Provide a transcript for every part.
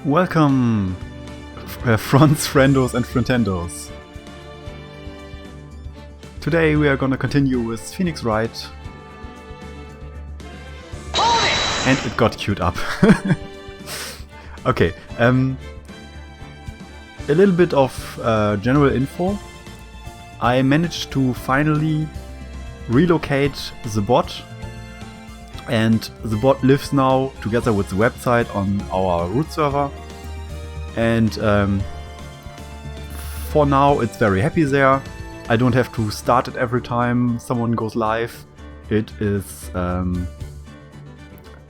Welcome, fronts, friendos and frontendos. Today we are gonna continue with Phoenix Wright. And it got queued up. Okay, a little bit of general info. I managed to finally relocate the bot, and the bot lives now together with the website on our root server, and for now it's very happy there. I don't have to start it every time someone goes live. It is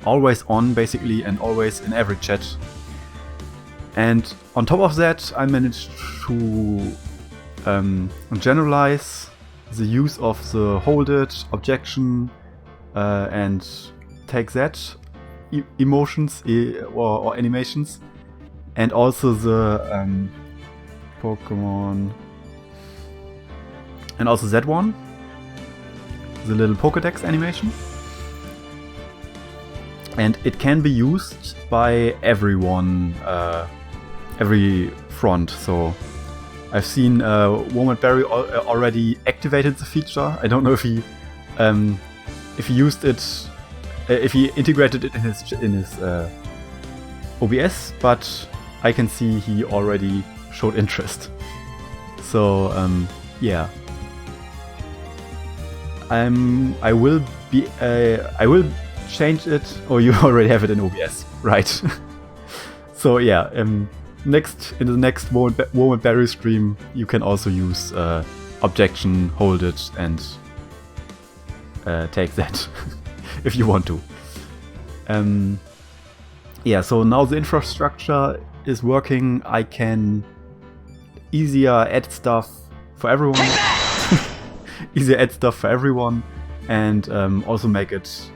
always on basically and always in every chat. And on top of that, I managed to generalize the use of the hold it, objection, and take that emotions or animations, and also the Pokemon, and also that one, the little Pokédex animation. And it can be used by everyone, every front. So I've seen Woman Barry already activated the feature. I don't know if he used it, if he integrated it in his OBS, but I can see he already showed interest. So yeah, I will change it. Oh, you already have it in OBS, right? So yeah, in the next Woman Barry stream, you can also use objection, hold it, and take that if you want to. Yeah, so now the infrastructure is working. I can easier add stuff for everyone. Easier add stuff for everyone, and also make it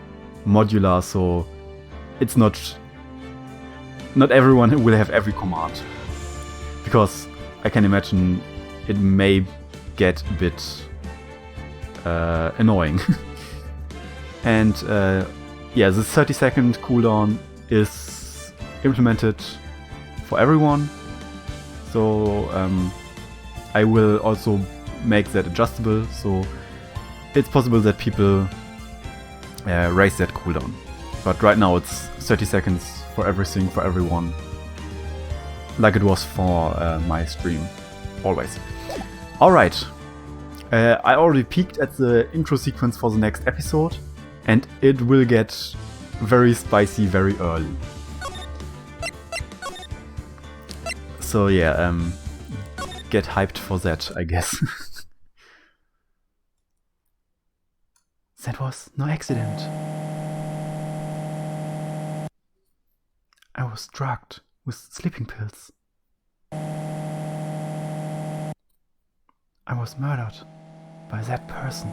modular, so it's not everyone will have every command, because I can imagine it may get a bit annoying. And yeah, the 30-second cooldown is implemented for everyone, so I will also make that adjustable, so it's possible that people raise that cooldown. But right now it's 30 seconds for everything, for everyone, like it was for my stream, always. Alright, I already peeked at the intro sequence for the next episode, and it will get very spicy very early. So yeah, get hyped for that, I guess. That was no accident. I was drugged with sleeping pills. I was murdered by that person.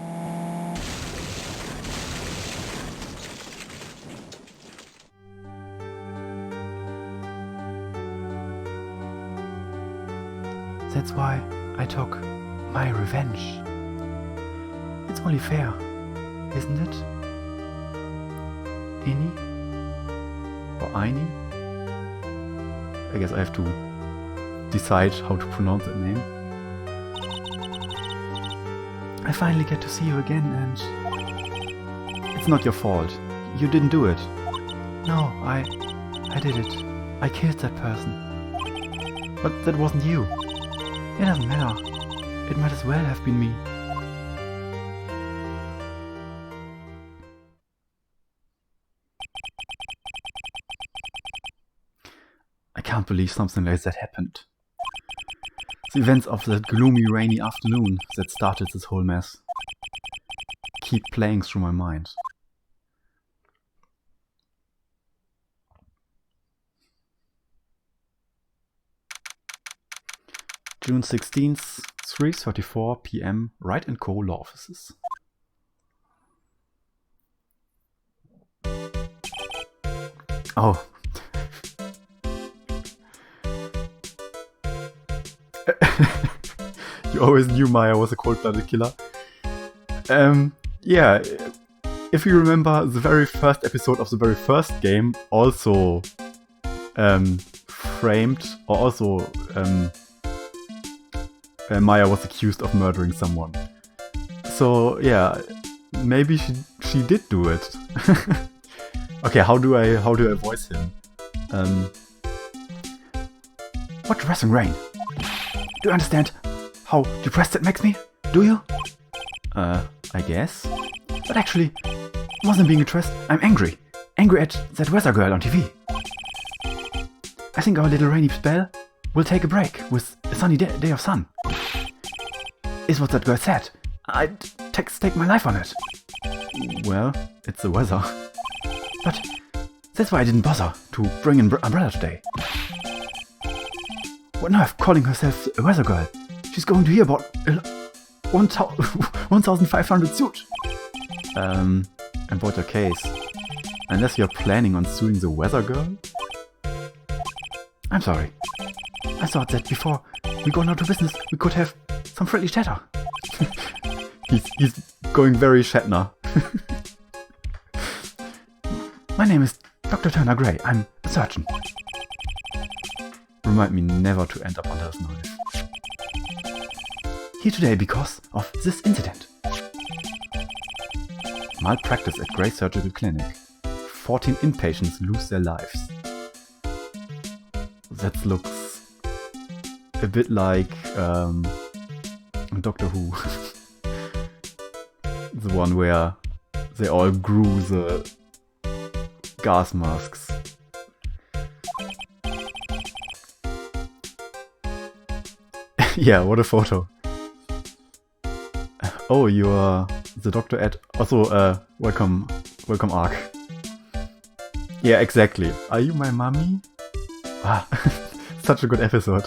That's why I took my revenge. It's only fair, isn't it? Ini? Or Aini? I guess I have to decide how to pronounce that name. I finally get to see you again, and it's not your fault. You didn't do it. No, I did it. I killed that person. But that wasn't you. It doesn't matter. It might as well have been me. I can't believe something like that happened. The events of that gloomy, rainy afternoon that started this whole mess keep playing through my mind. June 16th, 3:34 p.m. Wright & Co. Law Offices. Oh. You always knew Maya was a cold-blooded killer. Yeah, if you remember, the very first episode of the very first game also framed, or also Maya was accused of murdering someone. So yeah, maybe she did do it. Okay, how do I voice him? What depressing rain? Do you understand how depressed it makes me? Do you? I guess. But actually, I wasn't being depressed. I'm angry. Angry at that weather girl on TV. I think our little rainy spell will take a break with a sunny day of sun. Is what that girl said. I'd stake my life on it. Well, it's the weather. But that's why I didn't bother to bring an umbrella today. What nerve calling herself a weather girl? She's going to hear about 1,500 suit. About your case. Unless you're planning on suing the weather girl? I'm sorry. I thought that before we go out to business, we could have some friendly chatter. He's going very Shatner. My name is Dr. Turner Gray. I'm a surgeon. Remind me never to end up under his knife. Here today because of this incident. Malpractice at Gray Surgical Clinic. 14 inpatients lose their lives. That looks a bit like Doctor Who. The one where they all grew the gas masks. Yeah, what a photo. Oh, you are the doctor at... Also, welcome Ark. Yeah, exactly. Are you my mummy? Ah, such a good episode.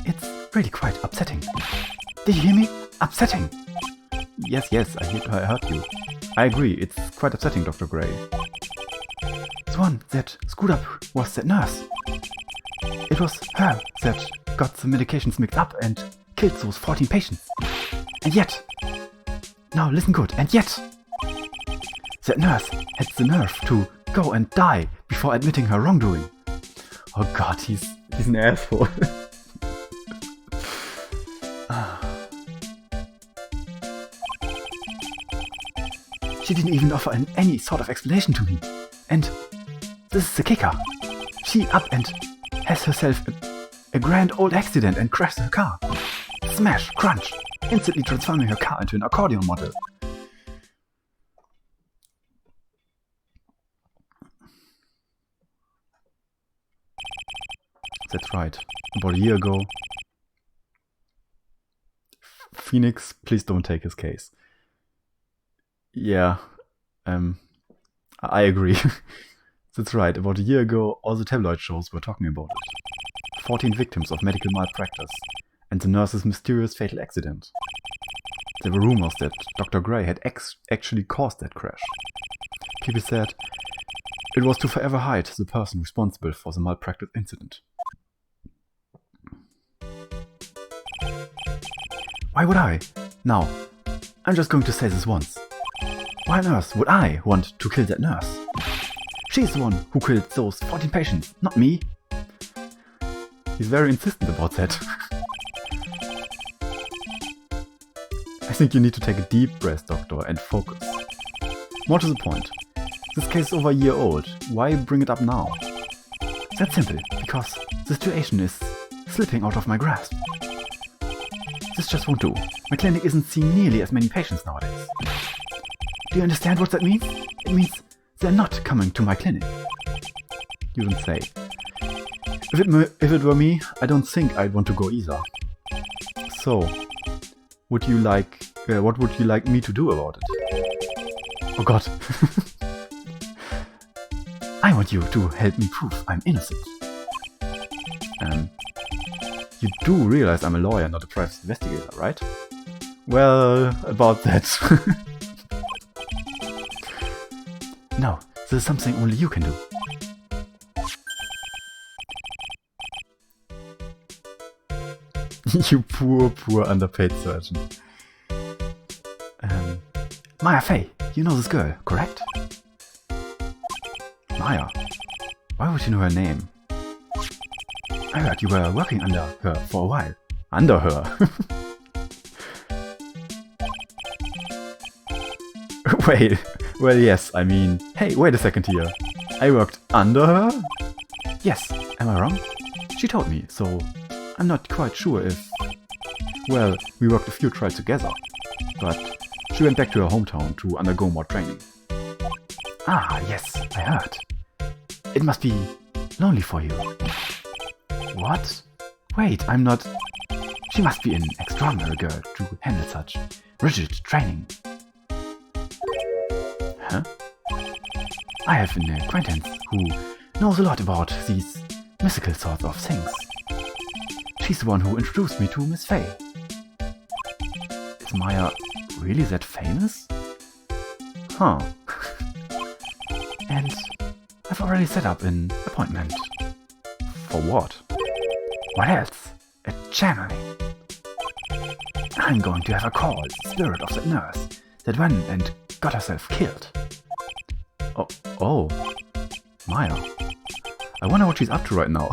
It's really quite upsetting. Did you hear me? Upsetting! Yes, I heard you. I agree, it's quite upsetting, Dr. Gray. The one that screwed up was that nurse. It was her that got the medications mixed up and killed those 14 patients. And yet... Now listen good, and yet... That nurse had the nerve to go and die before admitting her wrongdoing. Oh god, he's an asshole. She didn't even offer any sort of explanation to me. And this is the kicker. She up and has herself a grand old accident and crashed her car. Smash, crunch, instantly transforming her car into an accordion model. That's right. About a year ago. Phoenix, please don't take his case. Yeah, I agree. That's right. About a year ago, all the tabloid shows were talking about it. 14 victims of medical malpractice and the nurse's mysterious fatal accident. There were rumors that Dr. Gray had actually caused that crash. People said it was to forever hide the person responsible for the malpractice incident. Why would I? Now, I'm just going to say this once. Why on earth would I want to kill that nurse? She's the one who killed those 14 patients, not me. He's very insistent about that. I think you need to take a deep breath, Doctor, and focus. More to the point. This case is over a year old. Why bring it up now? That's simple, because the situation is slipping out of my grasp. This just won't do. My clinic isn't seeing nearly as many patients nowadays. Do you understand what that means? It means they're not coming to my clinic. You don't say. If it were me, I don't think I'd want to go either. So, what would you like me to do about it? Oh god. I want you to help me prove I'm innocent. You do realize I'm a lawyer, not a private investigator, right? Well, about that. No, this is something only you can do. You poor underpaid surgeon. Maya Fey, you know this girl, correct? Maya. Why would you know her name? I heard you were working under her for a while. Under her? Wait, well yes, I mean... Hey, wait a second here. I worked under her? Yes, am I wrong? She told me, so I'm not quite sure if... Well, we worked a few trials together, but she went back to her hometown to undergo more training. Ah, yes, I heard. It must be lonely for you. What? Wait, I'm not... She must be an extraordinary girl to handle such rigid training. Huh? I have an acquaintance who knows a lot about these mystical sorts of things. She's the one who introduced me to Miss Fey. Is Maya really that famous? Huh. And I've already set up an appointment. For what? What else? A channeling. I'm going to have a call with the spirit of that nurse that went and got herself killed. Oh, Maya. I wonder what she's up to right now.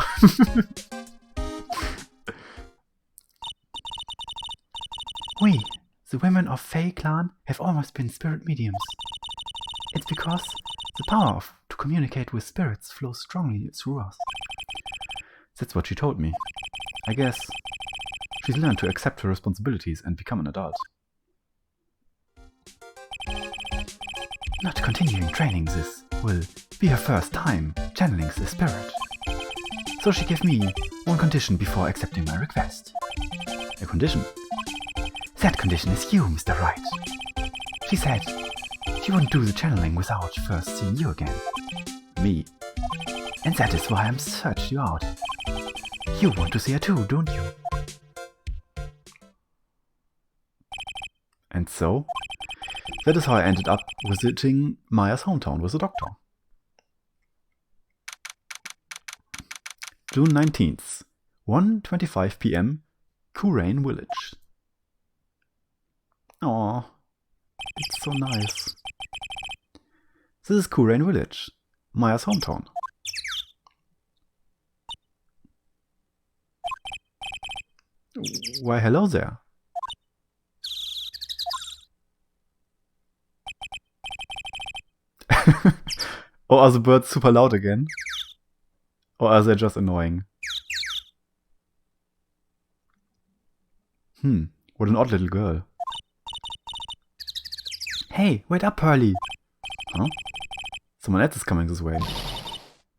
We, the women of Fey clan, have almost been spirit mediums. It's because the power to communicate with spirits flows strongly through us. That's what she told me. I guess she's learned to accept her responsibilities and become an adult. Not continuing training this will be her first time channeling the spirit. So she gave me one condition before accepting my request. A condition? That condition is you, Mr. Wright. She said she wouldn't do the channeling without first seeing you again. Me. And that is why I'm searched you out. You want to see her too, don't you? And so, that is how I ended up visiting Maya's hometown with the doctor. June 19th, 1:25 p.m., Kurain Village. Aww, it's so nice. This is Kurain Village, Maya's hometown. Why, hello there. Or are the birds super loud again? Or are they just annoying? What an odd little girl. Hey, wait up, Pearly! Huh? Someone else is coming this way.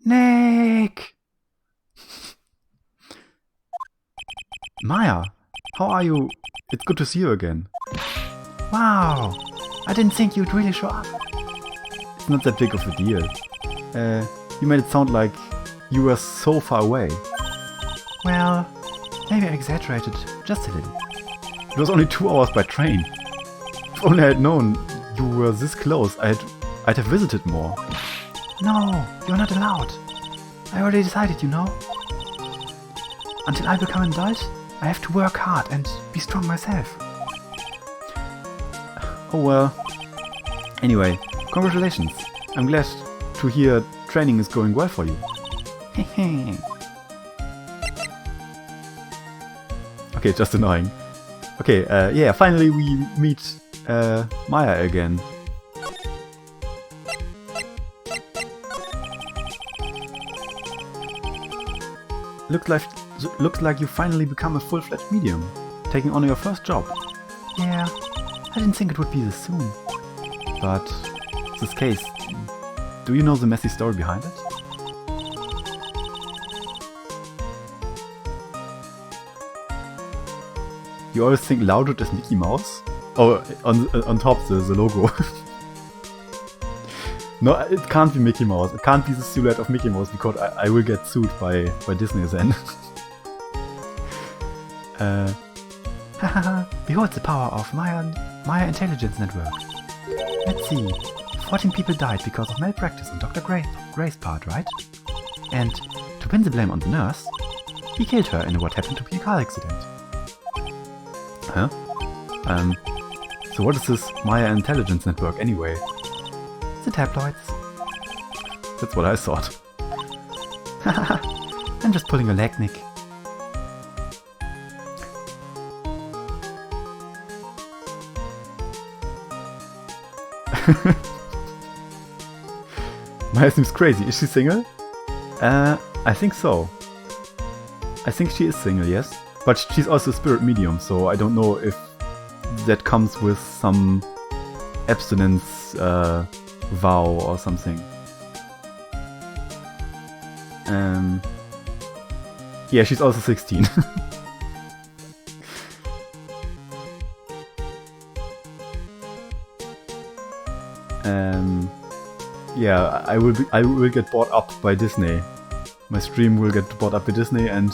Nick! Maya, how are you? It's good to see you again. Wow! I didn't think you'd really show up. It's not that big of a deal. You made it sound like you were so far away. Well, maybe I exaggerated just a little. It was only 2 hours by train. If only I had known you were this close, I'd have visited more. No, you're not allowed. I already decided, you know. Until I become an adult, I have to work hard and be strong myself. Oh well. Anyway, congratulations. I'm glad to hear training is going well for you. Okay, just annoying. Okay, yeah, finally we meet Maya again. Looks like you finally become a full-fledged medium, taking on your first job. Yeah, I didn't think it would be this soon. But this case, do you know the messy story behind it? You always think Loudred is Mickey Mouse? Oh, on top the logo. No, it can't be Mickey Mouse. It can't be the silhouette of Mickey Mouse because I will get sued by Disney then. Behold the power of Maya Intelligence Network. Let's see. 14 people died because of malpractice on Dr. Gray's part, right? And to pin the blame on the nurse, he killed her in what happened to be a car accident. Huh? So what is this Maya Intelligence Network anyway? The tabloids. That's what I thought. I'm just pulling a leg, Nick. Maya seems crazy. Is she single? I think so. I think she is single, yes. But she's also a spirit medium, so I don't know if that comes with some abstinence vow or something. Yeah, she's also 16. Yeah, I will get bought up by Disney. My stream will get bought up by Disney, and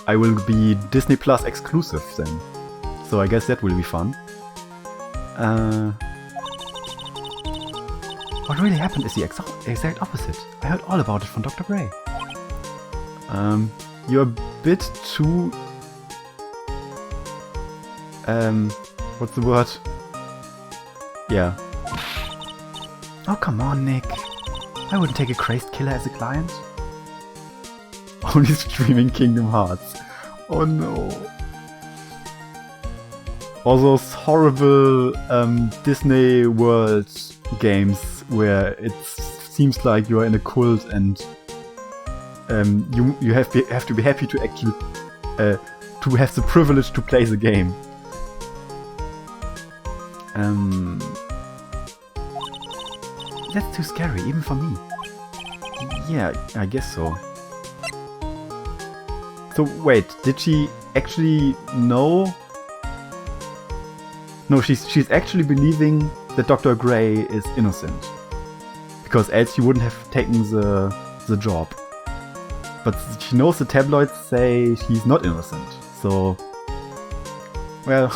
I will be Disney Plus exclusive then. So I guess that will be fun. What really happened is the exact opposite. I heard all about it from Dr. Gray. You're a bit too... what's the word? Yeah. Oh, come on, Nick. I wouldn't take a crazed killer as a client. Only streaming Kingdom Hearts. Oh no. All those horrible Disney World games where it seems like you are in a cult and you have to be happy to actually to have the privilege to play the game. That's too scary, even for me. Yeah, I guess so. So wait, did she actually know? No, she's actually believing that Dr. Gray is innocent. Because else she wouldn't have taken the job. But she knows the tabloids say he's not innocent. So... well...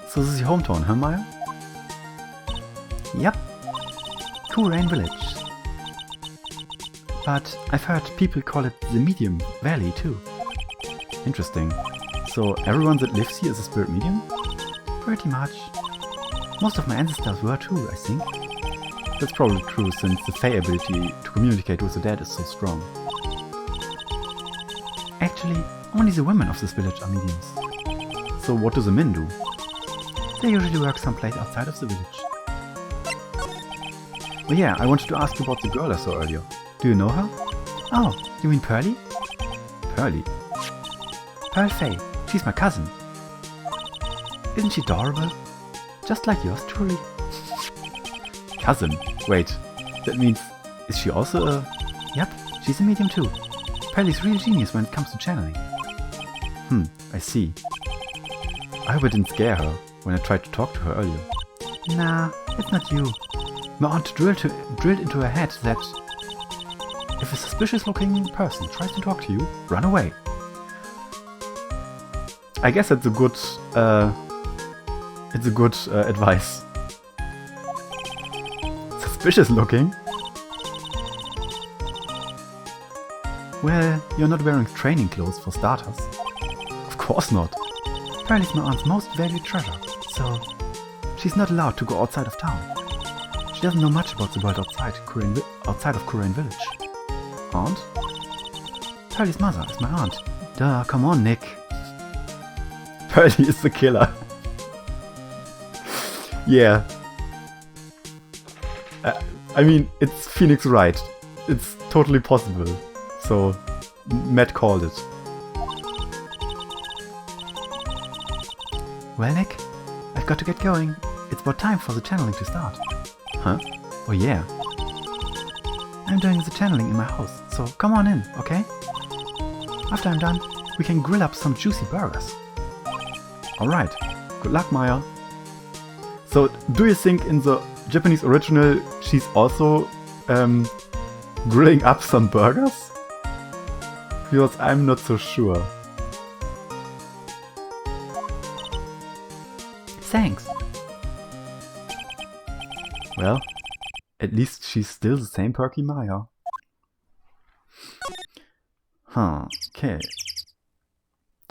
So this is your hometown, huh, Maya? Yep. Cool Rain Village. But I've heard people call it the Medium Valley too. Interesting. So everyone that lives here is a spirit medium? Pretty much. Most of my ancestors were too, I think. That's probably true since the Fae ability to communicate with the dead is so strong. Actually, only the women of this village are mediums. So what do the men do? They usually work someplace outside of the village. Oh yeah, I wanted to ask you about the girl I saw earlier. Do you know her? Oh, you mean Pearly? Pearly? Pearl Faye. She's my cousin. Isn't she adorable? Just like yours truly. Cousin? Wait, that means... is she also a... Yep, she's a medium too. Pearly's real genius when it comes to channeling. I see. I hope I didn't scare her when I tried to talk to her earlier. Nah, it's not you. My aunt drilled into her head that if a suspicious-looking person tries to talk to you, run away. I guess that's a good, advice. Suspicious-looking? Well, you're not wearing training clothes for starters. Of course not. Pearly's my aunt's most valued treasure, so she's not allowed to go outside of town. She doesn't know much about the world outside of Kurain Village. Aunt? Pearly's mother is my aunt. Duh, come on, Nick. Pearly is the killer. Yeah. I mean, it's Phoenix Wright. It's totally possible. So, Matt called it. Well, Nick, I've got to get going. It's about time for the channeling to start. Huh? Oh yeah. I'm doing the channeling in my house, so come on in, okay? After I'm done, we can grill up some juicy burgers. Alright. Good luck, Maya. So, do you think in the Japanese original she's also grilling up some burgers? Because I'm not so sure. Thanks. Well, at least she's still the same perky Maya. Huh, okay.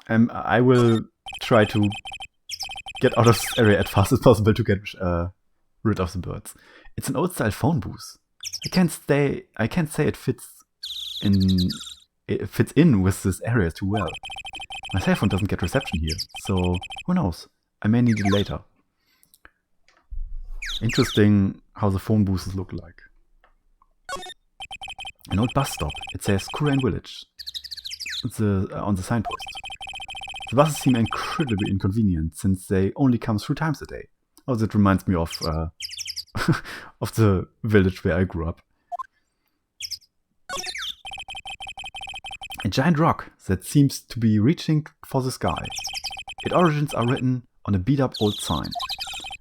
I will try to get out of this area as fast as possible to get rid of the birds. It's an old style phone booth. I can't say it fits in with this area too well. My cell phone doesn't get reception here, so who knows? I may need it later. Interesting how the phone booths look like. An old bus stop. It says Kurain Village. It's on the signpost. The buses seem incredibly inconvenient since they only come 3 times a day. Oh, that reminds me of of the village where I grew up. A giant rock that seems to be reaching for the sky. Its origins are written on a beat-up old sign.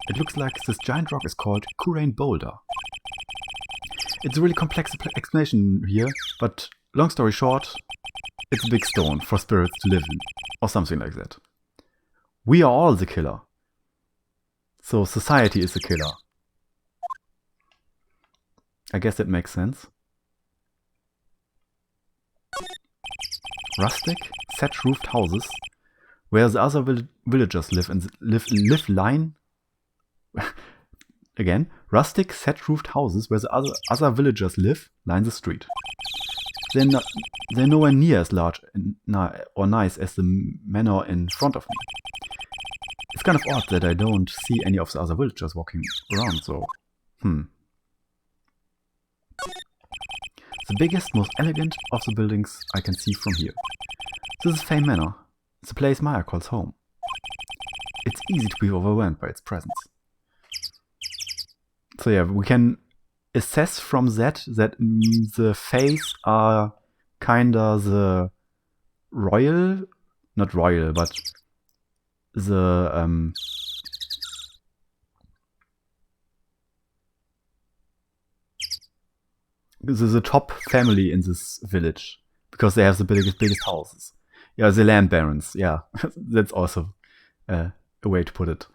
It looks like this giant rock is called Kurain Boulder. It's a really complex explanation here, but long story short, it's a big stone for spirits to live in, or something like that. We are all the killer. So society is the killer. I guess that makes sense. Rustic, thatch-roofed houses, where the other villagers live line. Again, rustic, thatch-roofed houses where the other villagers live line the street. They're nowhere near as large or nice as the manor in front of me. It's kind of odd that I don't see any of the other villagers walking around, so The biggest, most elegant of the buildings I can see from here. This is Fame Manor. It's a place Maya calls home. It's easy to be overwhelmed by its presence. So yeah, we can assess from that the Fays are kinda the royal, not royal, but the top family in this village because they have the biggest houses. Yeah, the land barons. Yeah, that's also a way to put it.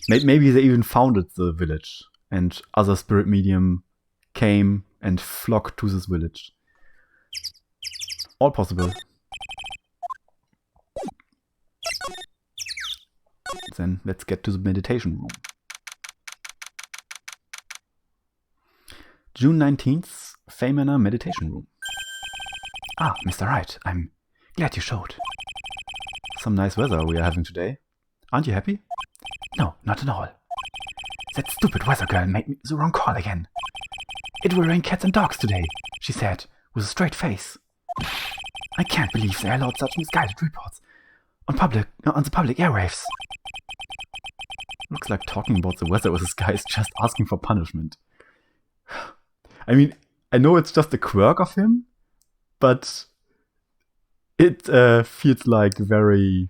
Maybe they even founded the village, and other spirit medium came and flocked to this village. All possible. Then let's get to the meditation room. June 19th, Fame Manor Meditation Room. Ah, Mr. Wright, I'm glad you showed. Some nice weather we are having today. Aren't you happy? No, not at all. That stupid weather girl made me the wrong call again. It will rain cats and dogs today, she said, with a straight face. I can't believe they allowed such misguided reports on the public airwaves. Looks like talking about the weather with this guy is just asking for punishment. I mean, I know it's just a quirk of him, but it feels like very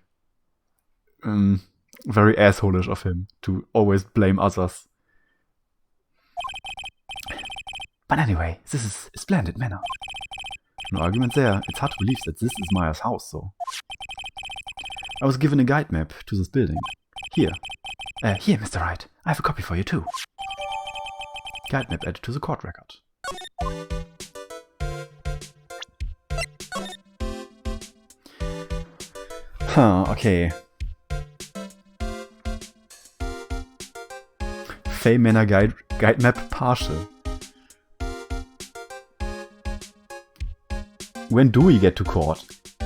asshole-ish of him to always blame others. But anyway, this is a splendid manor. No argument there. It's hard to believe that this is Maya's house, though. I was given a guide map to this building. Here, Mr. Wright. I have a copy for you, too. Guide map added to the court record. Okay. Fame Manor guide map partial. When do we get to court?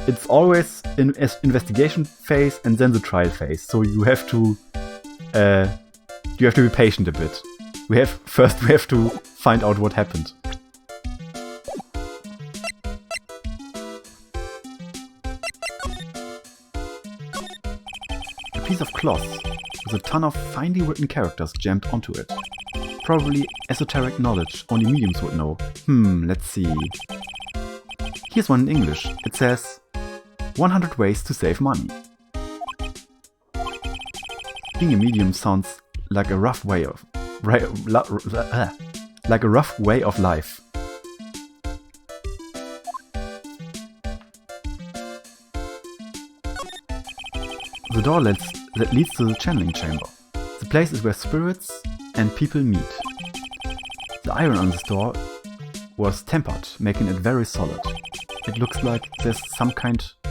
It's always in investigation phase and then the trial phase. So you have to be patient a bit. We have to find out what happened. A piece of cloth with a ton of finely written characters jammed onto it. Probably esoteric knowledge only mediums would know. Let's see. Here's one in English. It says 100 ways to save money. Being a medium sounds like a rough way of life. The door that leads to the channeling chamber. The place is where spirits and people meet. The iron on this door was tempered, making it very solid. It looks like there's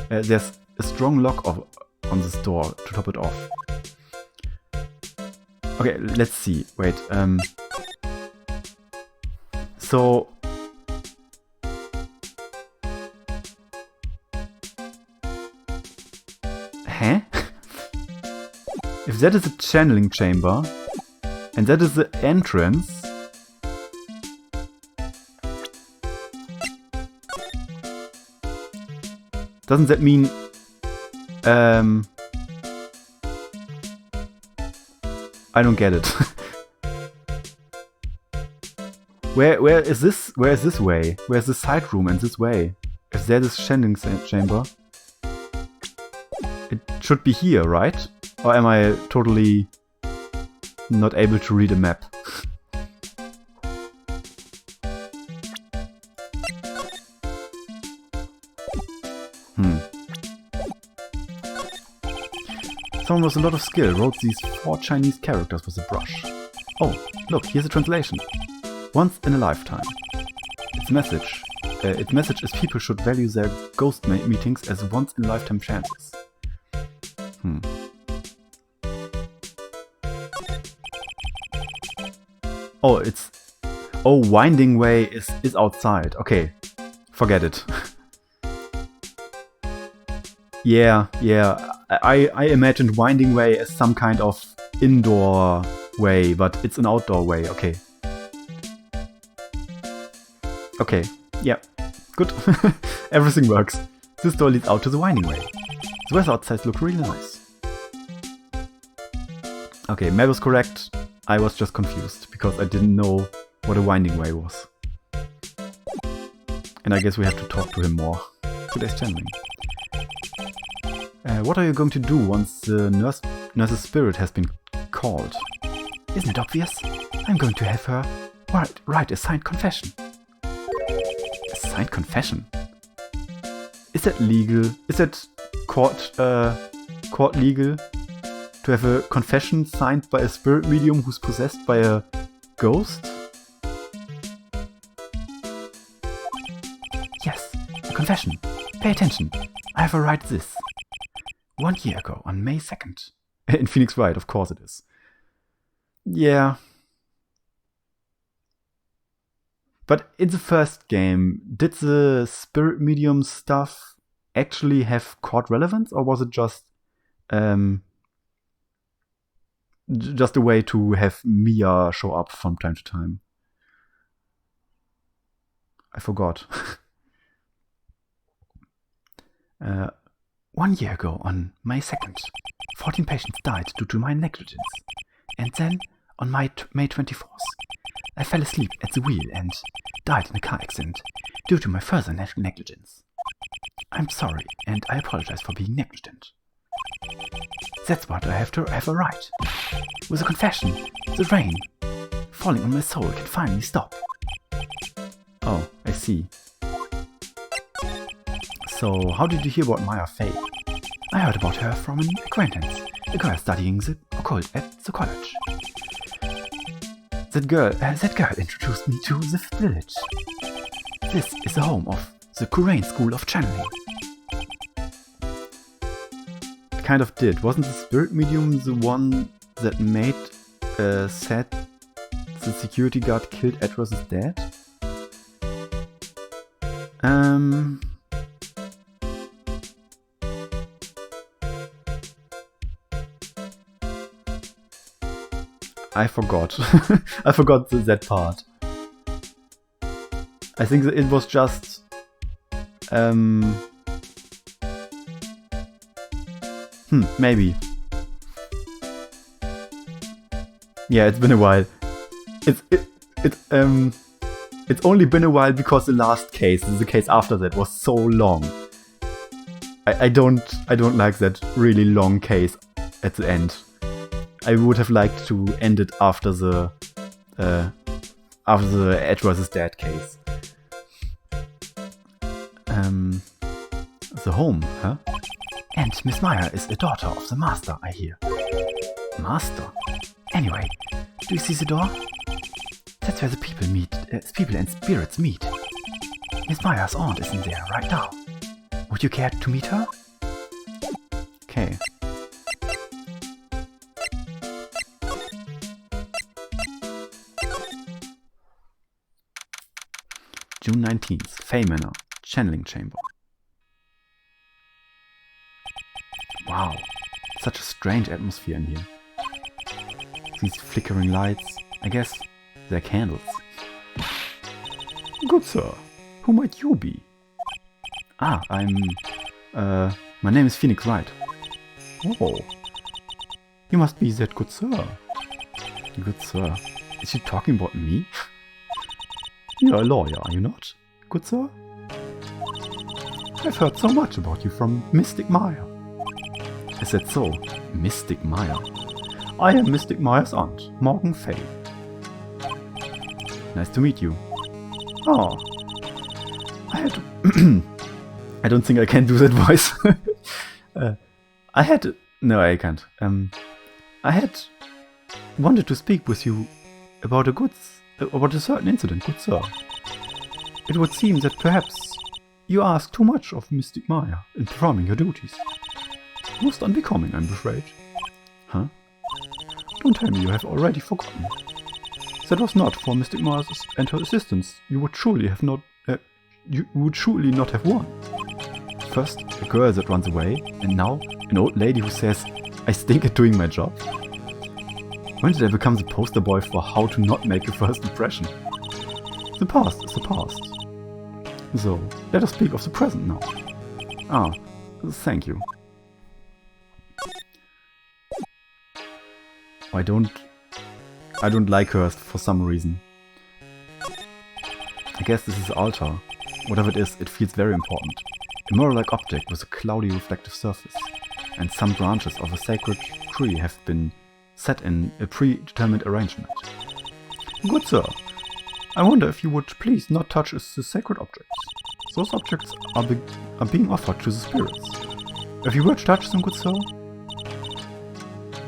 there's a strong lock on this door to top it off. Okay, let's see. Wait. So... Huh? If that is a channeling chamber, and that is the entrance... Doesn't that mean... I don't get it. Where is this? Where is this way? Where's the side room and this way? If there is channeling chamber, it should be here, right? Or am I totally not able to read a map? Someone with a lot of skill wrote these 4 Chinese characters with a brush. Oh, look, here's a translation. Once in a lifetime. Its message is people should value their ghost meetings as once-in-a-lifetime chances. Oh, it's... Oh, Winding Way is outside. Okay, forget it. Yeah. I imagined Winding Way as some kind of indoor way, but it's an outdoor way. Okay. Okay, yeah, good. Everything works. This door leads out to the Winding Way. The weather outside looks really nice. Okay, Mel was correct. I was just confused because I didn't know what a Winding Way was. And I guess we have to talk to him more. Today's channeling. What are you going to do once the nurse's spirit has been called? Isn't it obvious? I'm going to have her write a signed confession. A signed confession? Is that legal? Is that court legal? To have a confession signed by a spirit medium who's possessed by a ghost? Yes, a confession. Pay attention. I have her write this. 1 year ago, on May 2nd. In Phoenix Wright, of course it is. Yeah. But in the first game, did the spirit medium stuff actually have court relevance? Or was it just a way to have Mia show up from time to time? I forgot. 1 year ago, on May 2nd, 14 patients died due to my negligence. And then, on May 24th, I fell asleep at the wheel and died in a car accident due to my further negligence. I'm sorry, and I apologize for being negligent. That's what I have to have a right. With a confession, the rain falling on my soul can finally stop. Oh, I see. So, how did you hear about Maya Fey? I heard about her from an acquaintance, a girl studying the occult at the college. That girl introduced me to the village. This is the home of the Kurain School of Channeling. It kind of did. Wasn't the spirit medium the one that made said the security guard killed Edward's dad? I forgot. I forgot that part. I think that it was just... maybe. Yeah, it's been a while. It's only been a while because the last case, the case after that, was so long. I don't like that really long case at the end. I would have liked to end it after the Ed vs. Dad case. The home, huh? And Miss Meyer is the daughter of the master, I hear. Master? Anyway, do you see the door? That's where the people meet. People and spirits meet. Miss Meyer's aunt is in there right now. Would you care to meet her? June 19th, Fey Manor, Channeling Chamber. Wow, such a strange atmosphere in here. These flickering lights, I guess they're candles. Good sir, who might you be? Ah, my name is Phoenix Wright. Oh, you must be that good sir. Good sir, is she talking about me? You're a lawyer, are you not? Good sir? I've heard so much about you from Mystic Maya. Is that so? Mystic Maya? I am Mystic Maya's aunt, Morgan Fay. Nice to meet you. Oh, I had to I don't think I can do that voice. No, I can't. I had wanted to speak with you about a certain incident, good sir. It would seem that perhaps you ask too much of Mystic Maya in performing your duties. Most unbecoming, I'm afraid. Huh? Don't tell me you have already forgotten. That was not for Mystic Maya and her assistants. You would surely not have won. First, a girl that runs away, and now an old lady who says, I stink at doing my job. When did I become the poster boy for how to not make a first impression? The past is the past. So, let us speak of the present now. Ah, thank you. I don't like her for some reason. I guess this is the altar. Whatever it is, it feels very important. A mirror-like object with a cloudy reflective surface. And some branches of a sacred tree have been set in a predetermined arrangement. Good sir, I wonder if you would please not touch the sacred objects. Those objects are being offered to the spirits. If you were to touch them, good sir,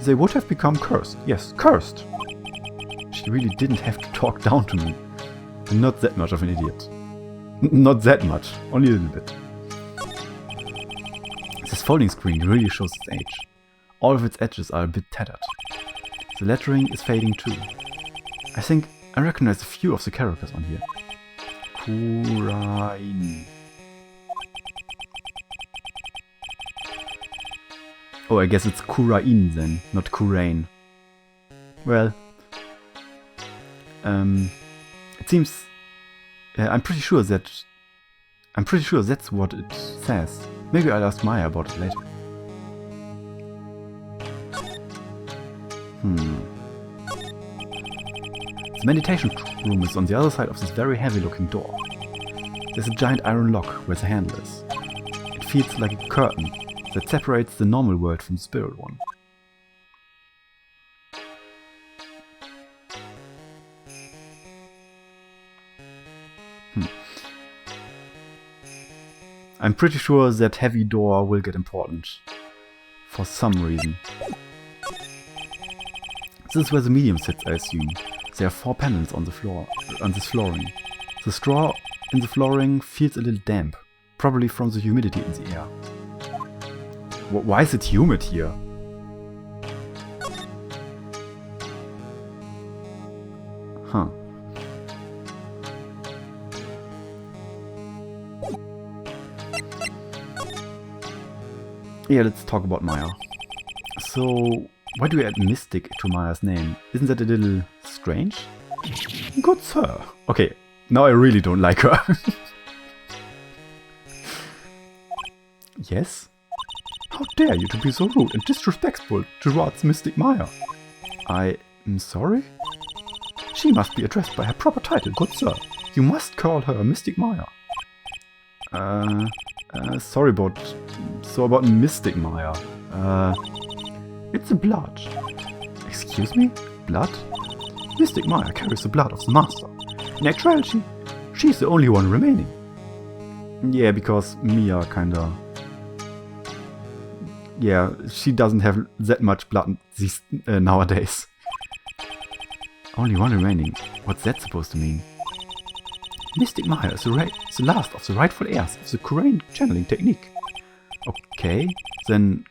they would have become cursed. Yes, cursed! She really didn't have to talk down to me. I'm not that much of an idiot. Not that much, only a little bit. This folding screen really shows its age. All of its edges are a bit tattered. The lettering is fading too. I think I recognize a few of the characters on here. Kurain. Oh, I guess it's Kurain then, not Kurain. Well, it seems. I'm pretty sure that's what it says. Maybe I'll ask Maya about it later. The meditation room is on the other side of this very heavy-looking door. There's a giant iron lock where the handle is. It feels like a curtain that separates the normal world from the spirit one. I'm pretty sure that heavy door will get important. For some reason. This is where the medium sits, I assume. There are 4 panels on the floor, on this flooring. The straw in the flooring feels a little damp, probably from the humidity in the air. Why is it humid here? Huh. Yeah, let's talk about Maya. So, why do we add Mystic to Maya's name? Isn't that a little strange? Good sir. Okay, now I really don't like her. Yes? How dare you to be so rude and disrespectful towards Mystic Maya? I am sorry? She must be addressed by her proper title, good sir. You must call her Mystic Maya. Sorry about Mystic Maya. It's the blood. Excuse me? Blood? Mystic Maya carries the blood of the master. In actuality, she's the only one remaining. Yeah, because Mia kinda... Yeah, she doesn't have that much blood nowadays. Only one remaining. What's that supposed to mean? Mystic Maya is the last of the rightful heirs of the Kurain channeling technique. Okay, then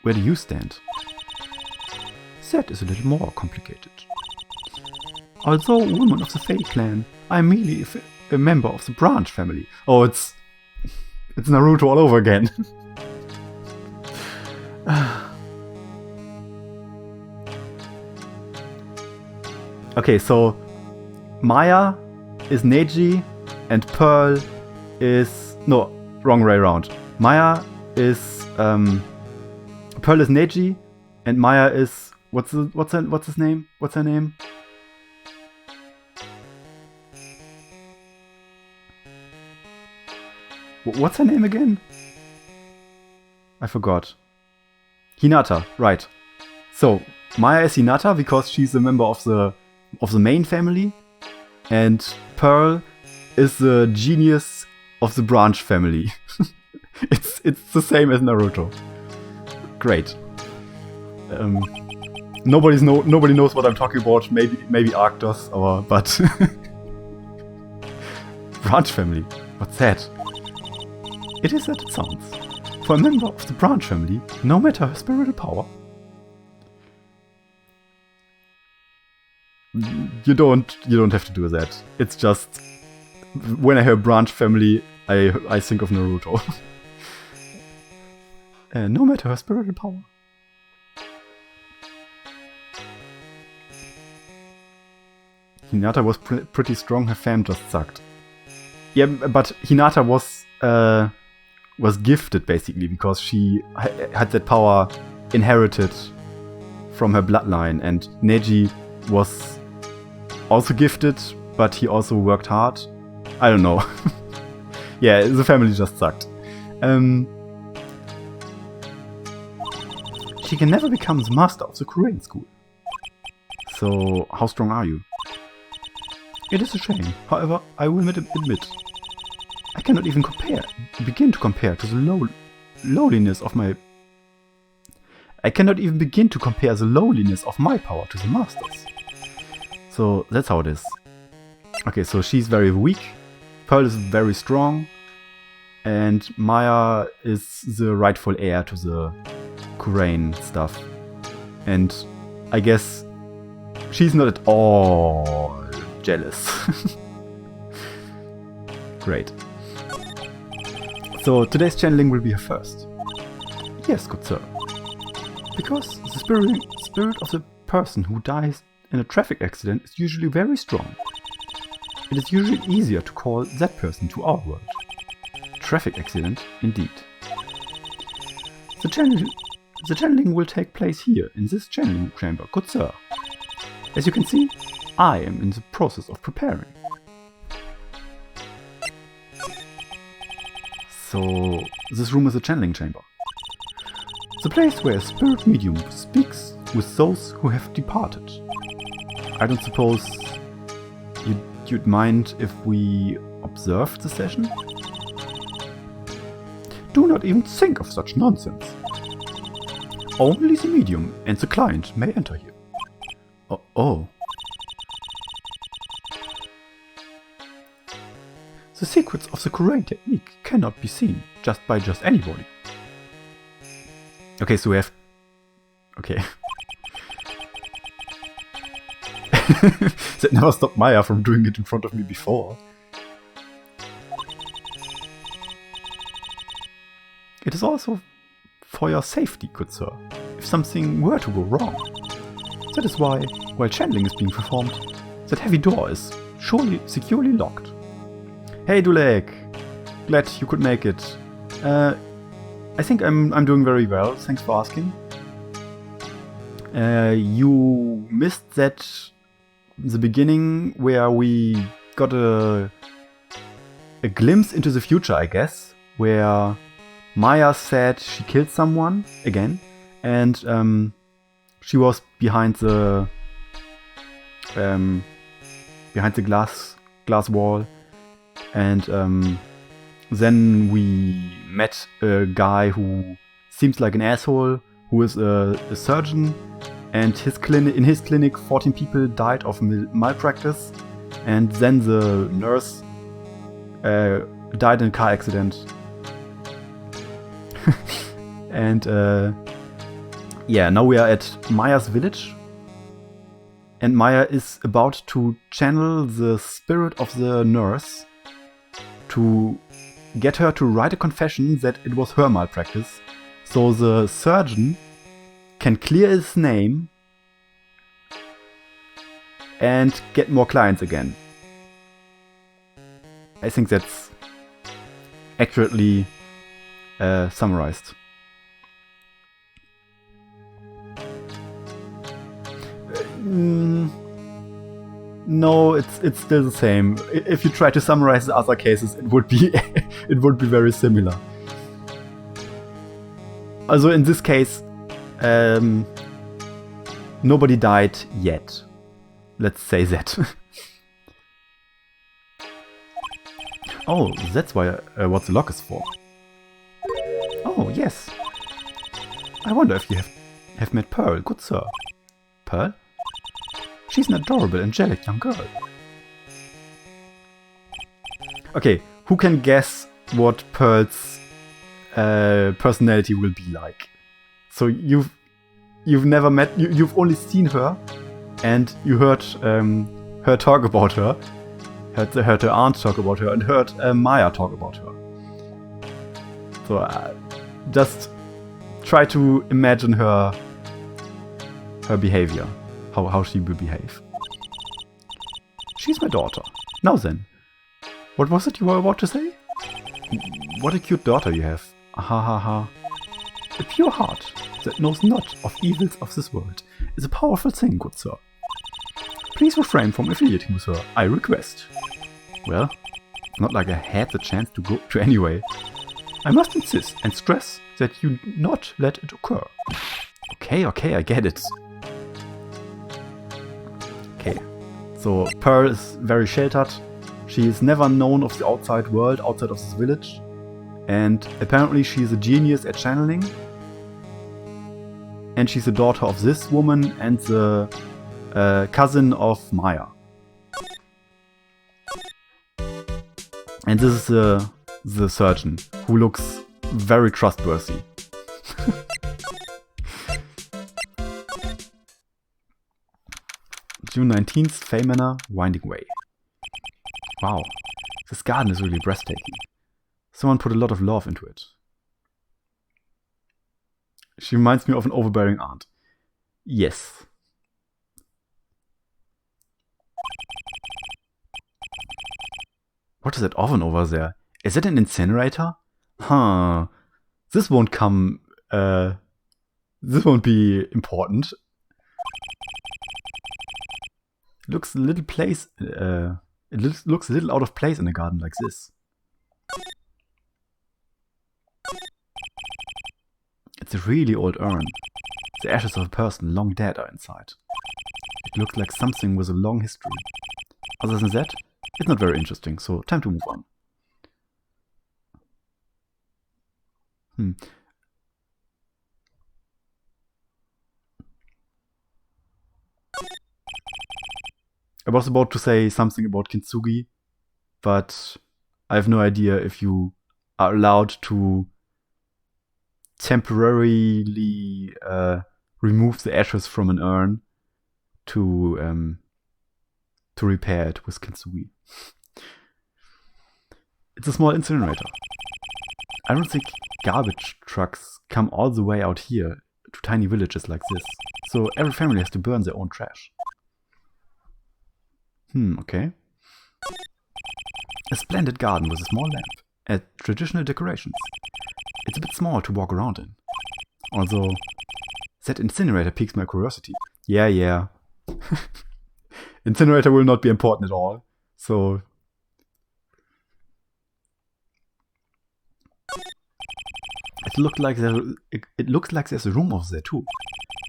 where do you stand? That is a little more complicated. Although a woman of the Fey clan, I am merely a member of the branch family. Oh, it's Naruto all over again. Okay, so Maya is Neji and Pearl is... No, wrong way around. Maya is... Pearl is Neji and Maya is... What's his name? What's her name? What's her name again? I forgot. Hinata, right. So, Maya is Hinata because she's a member of the main family, and Pearl is the genius of the branch family. It's the same as Naruto. Great. Nobody knows what I'm talking about. Maybe Arctos but branch family. What's that? It is that it sounds. For a member of the branch family, no matter her spiritual power, you don't have to do that. It's just when I hear branch family, I think of Naruto. No matter her spiritual power. Hinata was pretty strong. Her fam just sucked. Yeah, but Hinata was gifted basically because she had that power inherited from her bloodline, and Neji was also gifted, but he also worked hard. I don't know. Yeah, the family just sucked. She can never become the master of the Korean school. So, how strong are you? It is a shame. However, I will admit, I cannot even begin to compare the lowliness of my power to the master's. So that's how it is. Okay, so she's very weak, Pearl is very strong, and Maya is the rightful heir to the Korean stuff. And I guess she's not at all jealous. Great. So today's channeling will be her first. Yes, good sir. Because the spirit of the person who dies in a traffic accident is usually very strong. It is usually easier to call that person to our world. Traffic accident, indeed. The channeling will take place here, in this channeling chamber, good sir. As you can see, I am in the process of preparing. So, this room is a channeling chamber. The place where a spirit medium speaks with those who have departed. I don't suppose you'd mind if we observed the session? Do not even think of such nonsense. Only the medium and the client may enter here. Oh. The secrets of the Korean technique cannot be seen by just anybody. Okay, so we have... Okay. That never stopped Maya from doing it in front of me before. It is also for your safety, good sir, if something were to go wrong. That is why, while channeling is being performed, that heavy door is securely locked. Hey Dulek! Glad you could make it. I think I'm doing very well, thanks for asking. You missed the beginning where we got a glimpse into the future, I guess, where Maya said she killed someone again, and she was behind the glass wall, and then we met a guy who seems like an asshole, who is a surgeon, and in his clinic 14 people died of malpractice, and then the nurse died in a car accident. And yeah, now we are at Maya's village, and Maya is about to channel the spirit of the nurse to get her to write a confession that it was her malpractice, so the surgeon can clear his name and get more clients again. I think that's accurately summarized. No, it's still the same. If you try to summarize the other cases, it would be it would be very similar. Also in this case, nobody died yet. Let's say that. Oh, that's why what the lock is for. Oh yes. I wonder if you have met Pearl, good sir. Pearl? She's an adorable, angelic young girl. Okay, who can guess what Pearl's personality will be like? So you've never met, you've only seen her, and you heard her talk about her, heard her aunt talk about her, and heard Maya talk about her. So just try to imagine her behavior. How she will behave. She's my daughter. Now then, what was it you were about to say? What a cute daughter you have. Ha ha ha. A pure heart that knows not of evils of this world is a powerful thing, good sir. Please refrain from affiliating with her, I request. Well, not like I had the chance to go to anyway. I must insist and stress that you not let it occur. Okay, I get it. Okay, so Pearl is very sheltered. She is never known of the outside world, outside of this village. And apparently she is a genius at channeling. And she's the daughter of this woman and the cousin of Maya. And this is the surgeon, who looks very trustworthy. June 19th, Fey Manor, Winding Way. Wow, this garden is really breathtaking. Someone put a lot of love into it. She reminds me of an overbearing aunt. Yes. What is that oven over there? Is it an incinerator? Huh. This won't come... this won't be important. It looks a little place. Looks a little out of place in a garden like this. It's a really old urn. The ashes of a person long dead are inside. It looks like something with a long history. Other than that, it's not very interesting, so time to move on. I was about to say something about Kintsugi, but I have no idea if you are allowed to temporarily remove the ashes from an urn to repair it with Kintsugi. It's a small incinerator. I don't think garbage trucks come all the way out here to tiny villages like this, so every family has to burn their own trash. Okay. A splendid garden with a small lamp and traditional decorations. It's a bit small to walk around in. Although, that incinerator piques my curiosity. Yeah. Incinerator will not be important at all, so... It looks like there's a room over there too.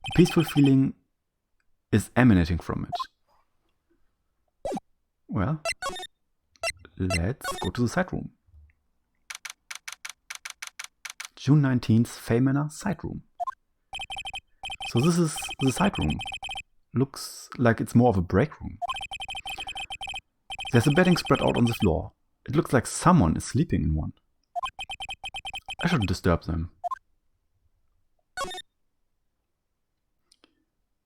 A peaceful feeling is emanating from it. Well, let's go to the side room. June 19th, Fey Manor, side room. So this is the side room. Looks like it's more of a break room. There's a bedding spread out on the floor. It looks like someone is sleeping in one. I shouldn't disturb them.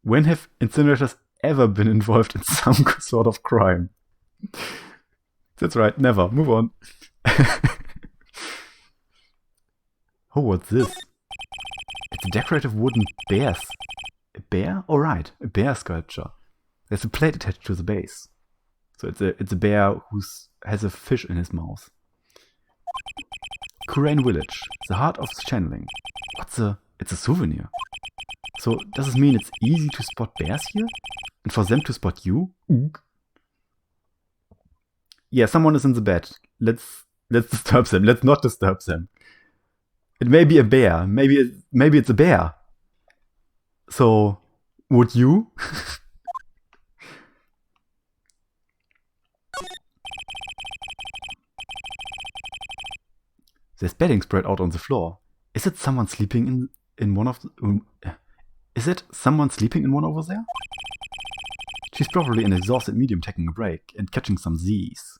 When have incinerators ever been involved in some sort of crime? That's right, never. Move on. Oh, what's this? It's a decorative wooden bear. A bear? Oh, right. A bear sculpture. There's a plate attached to the base. So it's a bear who has a fish in his mouth. Kurain Village, the heart of channeling. It's a souvenir. So does this mean it's easy to spot bears here? And for them to spot you? Yeah, someone is in the bed. Let's disturb them. Let's not disturb them. It may be a bear. Maybe it's a bear. So would you? There's bedding spread out on the floor. Is it someone sleeping in one of the... Is it someone sleeping in one over there? She's probably an exhausted medium taking a break and catching some Z's.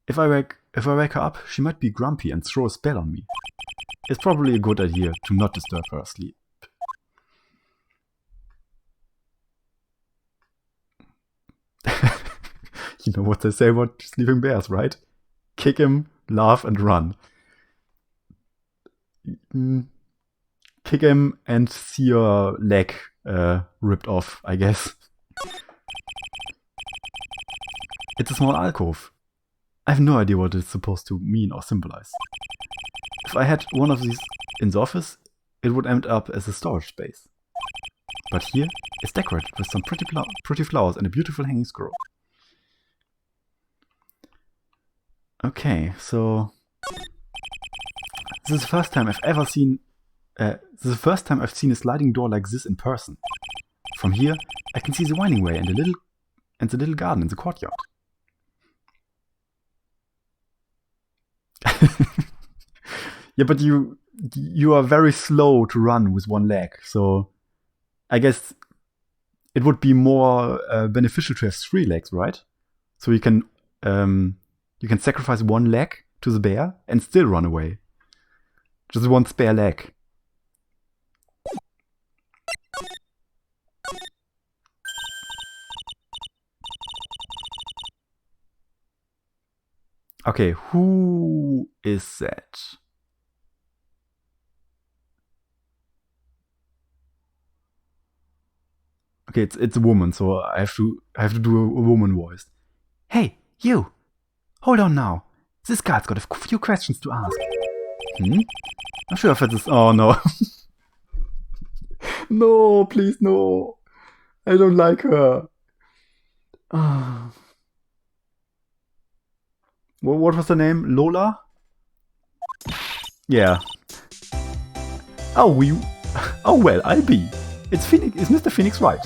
If I wake her up, she might be grumpy and throw a spell on me. It's probably a good idea to not disturb her sleep. You know what they say about sleeping bears, right? Kick him, laugh, and run. Kick him and see your leg ripped off, I guess. It's a small alcove. I have no idea what it's supposed to mean or symbolize. If I had one of these in the office, it would end up as a storage space. But here, it's decorated with some pretty flowers and a beautiful hanging scroll. Okay, so this is the first time I've ever seen. This is the first time I've seen a sliding door like this in person. From here, I can see the winding way and the little garden in the courtyard. Yeah, but you are very slow to run with one leg, so I guess it would be more beneficial to have 3 legs, right? So you can sacrifice one leg to the bear and still run away. Just one spare leg. Okay, who is that? Okay, it's a woman, so I have to do a woman voice. Hey, you! Hold on now. This guy's got a few questions to ask. Not sure if it is. Oh no. No, please no. I don't like her. What was her name? Lola? Yeah. Oh well, I'll be. It's Mr. Phoenix Wright.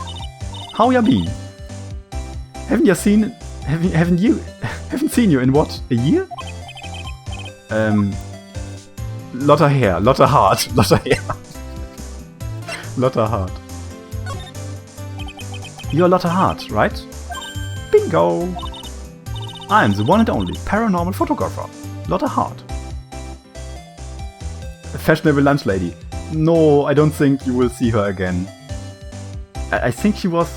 How ya been? Haven't seen you in what, a year? Lotta hair, lotta heart, lotta hair. Lotta Hart. You're Lotta Hart, right? Bingo! I'm the one and only paranormal photographer, Lotta Hart. A fashionable lunch lady. No, I don't think you will see her again. I think she was...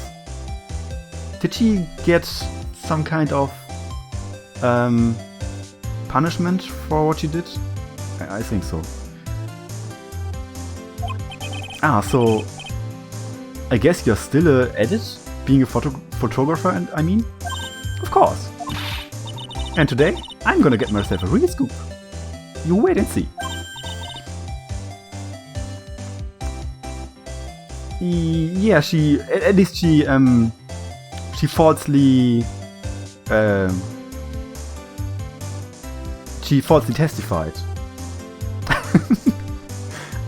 Did she get some kind of punishment for what she did? I think so. So I guess you're still an edit, being a photographer, and I mean? Of course. And today, I'm gonna get myself a real scoop. You wait and see. Yeah, at least she falsely testified.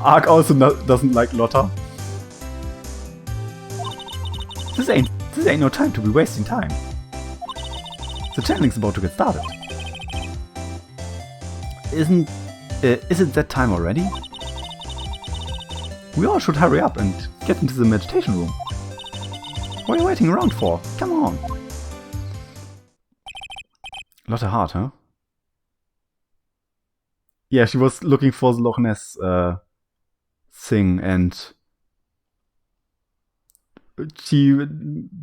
Ark also doesn't like Lotta. This ain't no time to be wasting time. The channeling's about to get started. Is it that time already? We all should hurry up and get into the meditation room. What are you waiting around for? Come on. Lotta Hart, huh? Yeah, she was looking for the Loch Ness thing, and she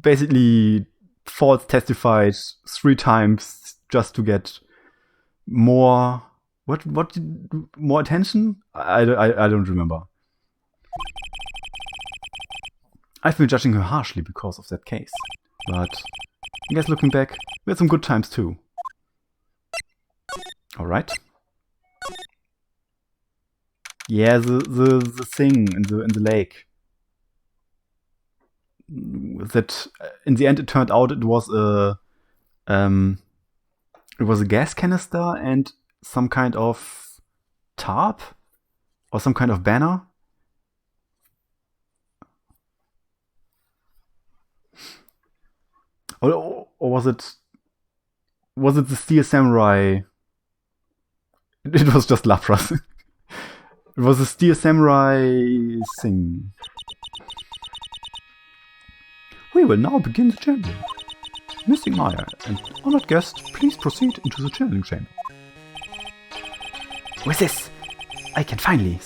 basically false testified 3 times just to get more... What more attention? I don't remember. I've been judging her harshly because of that case. But I guess looking back, we had some good times too. Alright. Yeah, the thing in the lake. That in the end it turned out it was a gas canister and some kind of tarp or some kind of banner. Or was it the Steel Samurai? It was just Lapras. It was a Steel Samurai thing. We will now begin the channeling. Missing Maya and honored guest, please proceed into the channeling chamber. With this, I can finally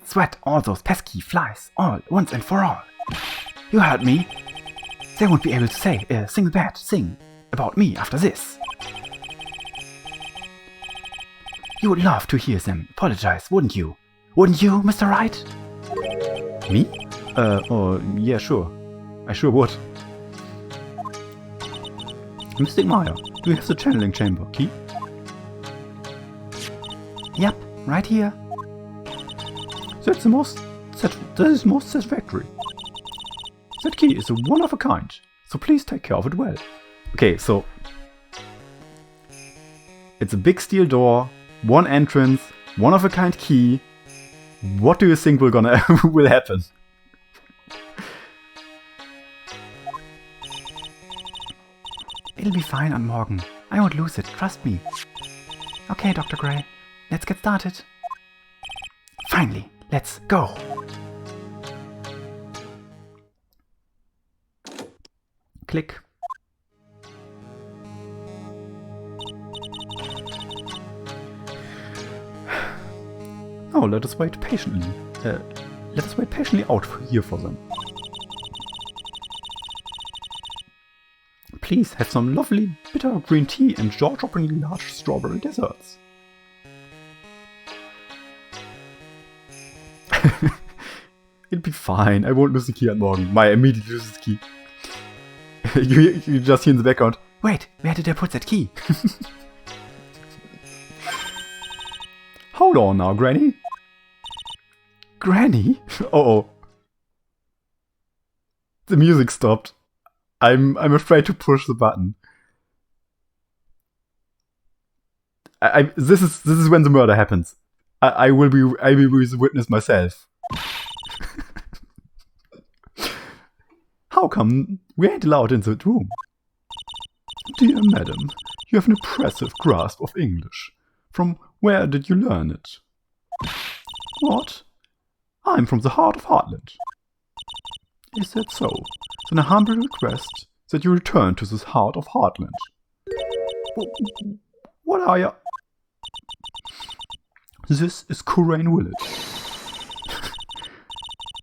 sweat all those pesky flies all once and for all. You heard me. They won't be able to say a single bad thing about me after this. You would love to hear them apologize, wouldn't you? Wouldn't you, Mr. Wright? Me? Oh, yeah, sure. I sure would. Mystic Maya, do you have the channeling chamber key? Yep, right here. That is most satisfactory. That key is a one of a kind, so please take care of it well. Okay, so it's a big steel door, one entrance, one of a kind key. What do you think will happen? It'll be fine on Morgan. I won't lose it, trust me. Okay, Dr. Gray, let's get started. Finally, let's go. Click. Now let us wait patiently. Let us wait patiently out here for them. Please have some lovely bitter green tea and jaw-droppingly large strawberry desserts. It'll be fine. I won't lose the key at Morgan. Maya immediately loses the key. you just hear in the background. Wait, where did I put that key? Hold on now, Granny. Granny? Uh-oh. The music stopped. I'm afraid to push the button. This is when the murder happens. I will be the witness myself. How come we ain't allowed in the room? Dear madam, you have an impressive grasp of English. From where did you learn it? What? I'm from the heart of Heartland. Is that so? Then a humble request that you return to this heart of Heartland. What are you? This is Kurain Village.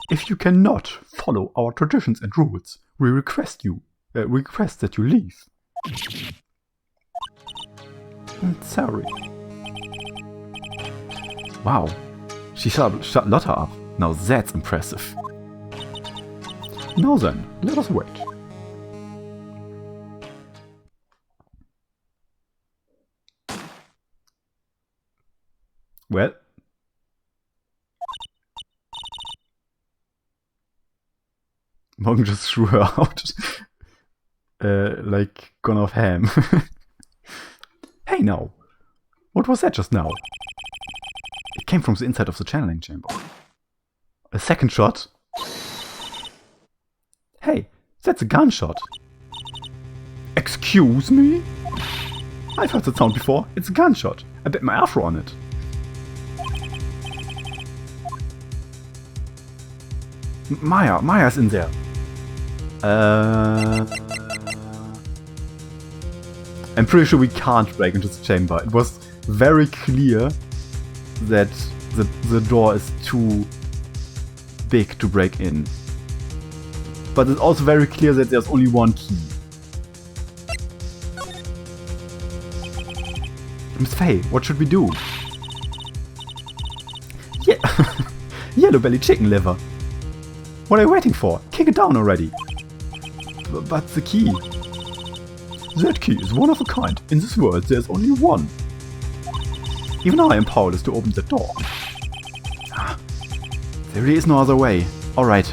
If you cannot follow our traditions and rules, we request that you leave. Sorry. Wow, she shut Lotta up. Now that's impressive. Now then, let us wait. Well. Morgan just threw her out. Like gone off ham. Hey now! What was that just now? It came from the inside of the channeling chamber. A second shot? Hey, that's a gunshot. Excuse me? I've heard that sound before. It's a gunshot. I bet my afro on it. Maya's in there. I'm pretty sure we can't break into the chamber. It was very clear that the door is too big to break in. But it's also very clear that there's only one key. Miss Faye, what should we do? Yeah, yellow belly chicken liver. What are you waiting for? Kick it down already. But the key. That key is one of a kind. In this world, there's only one. Even I am powerless to open the door. There really is no other way. Alright.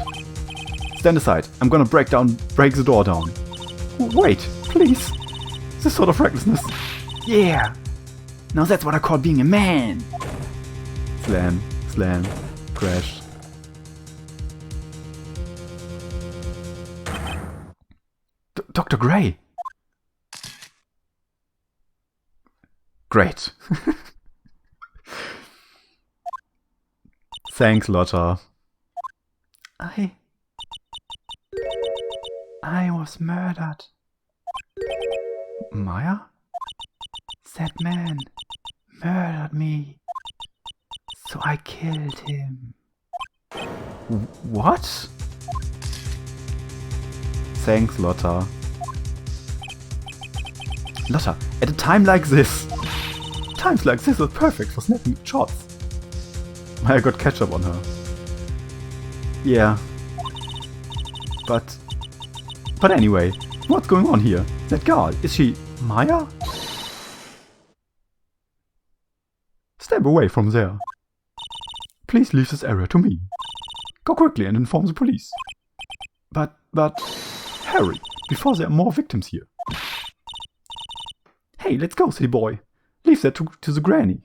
Stand aside. I'm gonna break the door down. Wait, please. This sort of recklessness. Yeah. Now that's what I call being a man. Slam, slam, crash. Dr. Gray. Great. Thanks, Lotta. I was murdered. Maya? That man murdered me. So I killed him. What? Thanks, Lotta. Lotta, at a time like this. Times like this are perfect for snapping shots. Maya got ketchup on her. Yeah. But anyway, what's going on here? That girl, is she Maya? Step away from there. Please leave this area to me. Go quickly and inform the police. But, hurry, before there are more victims here. Hey, let's go, silly boy. Leave that to the granny.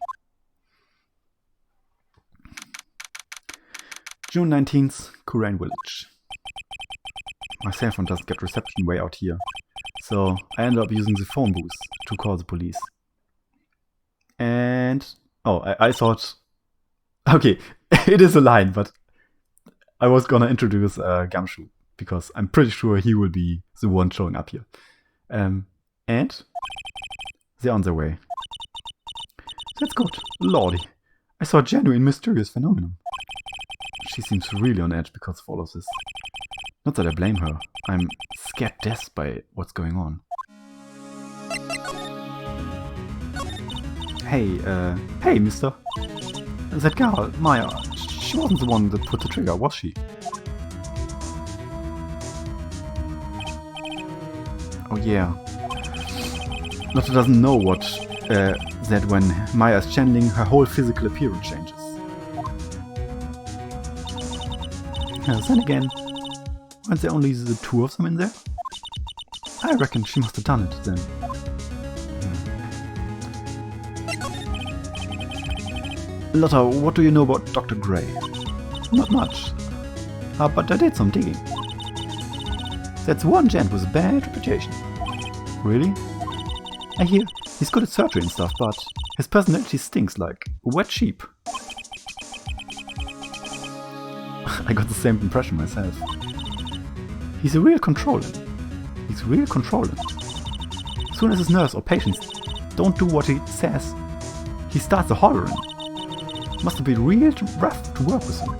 June 19th, Kurain Village. My cell phone doesn't get reception way out here, so I ended up using the phone booth to call the police. And... oh, I thought... okay, it is a line, but I was gonna introduce Gumshoe, because I'm pretty sure he will be the one showing up here. And they're on their way. That's good. Lordy, I saw a genuine mysterious phenomenon. She seems really on edge because of all of this. Not that I blame her. I'm scared death by what's going on. Hey, mister. That girl, Maya, she wasn't the one that put the trigger, was she? Oh yeah. Lotta doesn't know that when Maya is channeling, her whole physical appearance changes. Then again, weren't there only the two of them in there? I reckon she must have done it then. Lotta, what do you know about Dr. Gray? Not much. But I did some digging. That's one gent with a bad reputation. Really? I hear he's good at surgery and stuff, but his personality stinks like a wet sheep. I got the same impression myself. He's a real controller. As soon as his nurse or patients don't do what he says, he starts a hollering. Must have been real rough to work with him.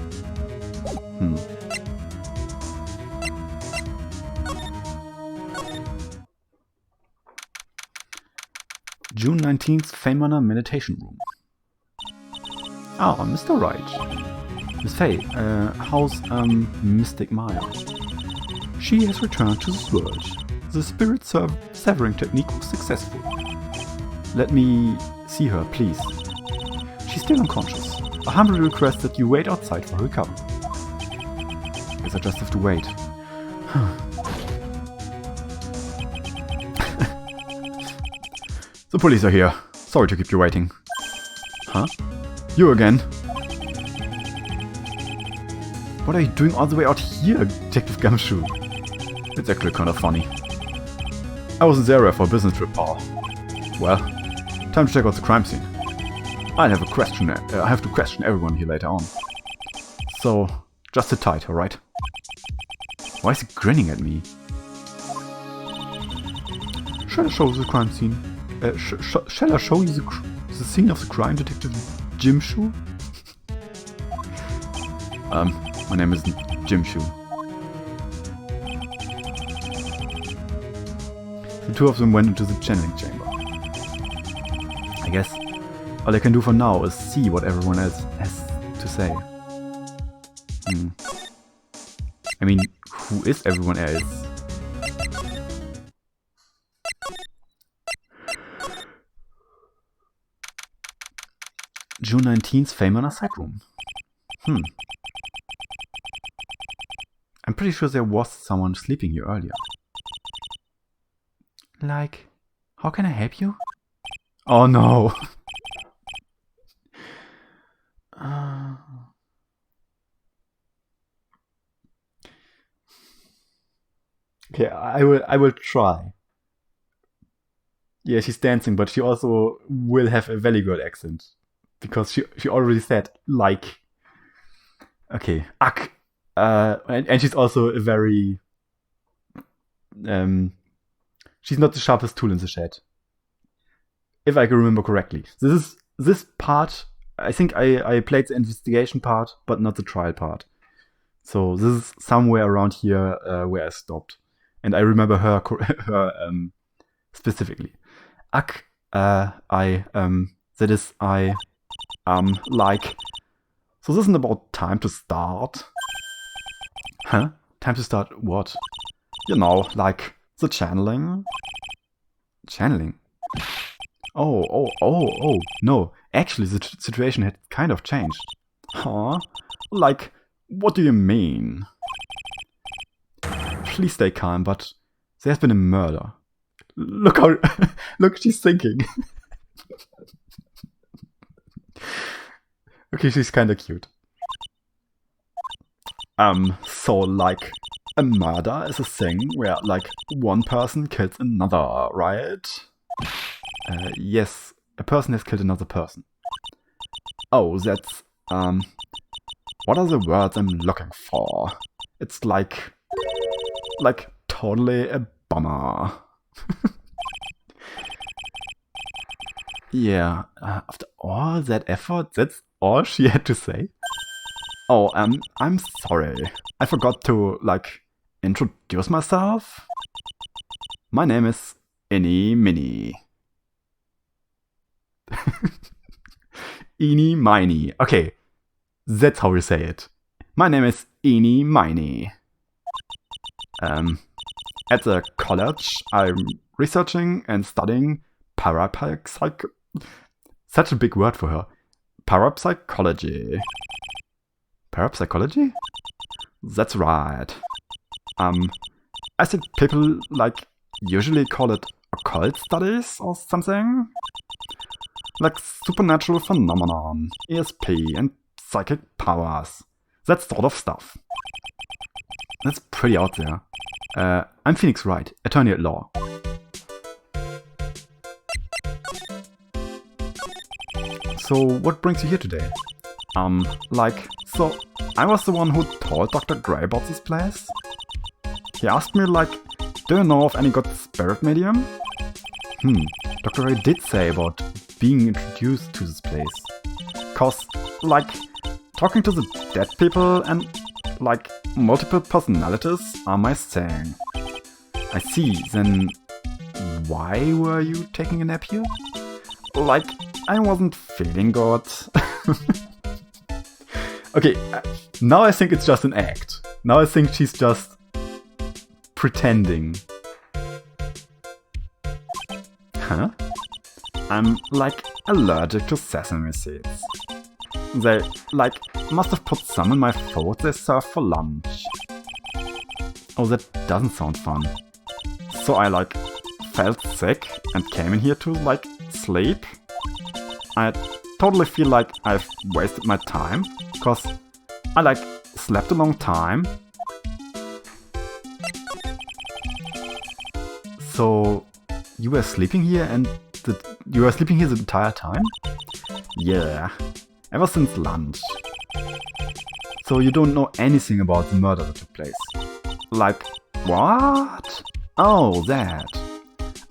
June 19th, Feynmanor Meditation Room. Ah, Mr. Wright. Miss Faye, how's, Mystic Maya? She has returned to this world. The spirit severing technique was successful. Let me see her, please. She's still unconscious. I humbly request that you wait outside for her recovery. Guess I just have to wait. The police are here. Sorry to keep you waiting. Huh? You again? What are you doing all the way out here, Detective Gumshoe? It's actually kind of funny. I was in the area for a business trip, pal. Well, time to check out the crime scene. I have to question everyone here later on. So, just sit tight, alright? Why is he grinning at me? Shall I show you the crime scene? Shall I show you the scene of the crime, Detective Jim Shoe? My name isn't Jim Shoe. The two of them went into the channeling chamber. I guess All I can do for now is see what everyone else has to say. I mean, who is everyone else? June 19th, fame on a side room. I'm pretty sure there was someone sleeping here earlier. Like, how can I help you? Oh no! Okay, I will try. Yeah, she's dancing, but she also will have a Valley Girl accent. Because she already said, like. Okay, Ak. And she's also a very... she's not the sharpest tool in the shed. If I can remember correctly. This part, I think I played the investigation part, but not the trial part. So this is somewhere around here where I stopped. And I remember her specifically. Ak, that is, like... So this isn't about time to start. Huh? Time to start what? You know, like the channeling. Channeling? Oh, no. Actually, the situation had kind of changed. Huh? Like, what do you mean? Please stay calm, but there has been a murder. Look how... Look, she's thinking. Okay, she's kinda cute. So like, a murder is a thing where like one person kills another, right? Yes, a person has killed another person. Oh, that's, what are the words I'm looking for? It's like totally a bummer. Yeah, after all that effort, that's all she had to say? Oh, I'm sorry. I forgot to, like, introduce myself. My name is Eeny Minnie. Eeny Miney. Okay, that's how we say it. My name is Eeny Miney. At the college, I'm researching and studying parapsychology. Such a big word for her. Parapsychology. Parapsychology? That's right. I think people, like, usually call it occult studies or something. Like supernatural phenomenon, ESP, and psychic powers. That sort of stuff. That's pretty out there. I'm Phoenix Wright, attorney at law. So, what brings you here today? So, I was the one who told Dr. Gray about this place. He asked me, like, do you know of any good spirit medium? Dr. Gray did say about being introduced to this place. Cause, like, talking to the dead people and, like, multiple personalities are my thing. I see, then why were you taking a nap here? Like, I wasn't feeling good. Okay, now I think it's just an act. Now I think she's just pretending. Huh? I'm, like, allergic to sesame seeds. They, like, must have put some in my food they serve for lunch. Oh, that doesn't sound fun. So I, like, felt sick and came in here to, like, sleep. I totally feel like I've wasted my time, cause I, like, slept a long time. So, you were sleeping here and you were sleeping here the entire time? Yeah, ever since lunch. So you don't know anything about the murder that took place? Like, what? Oh, that.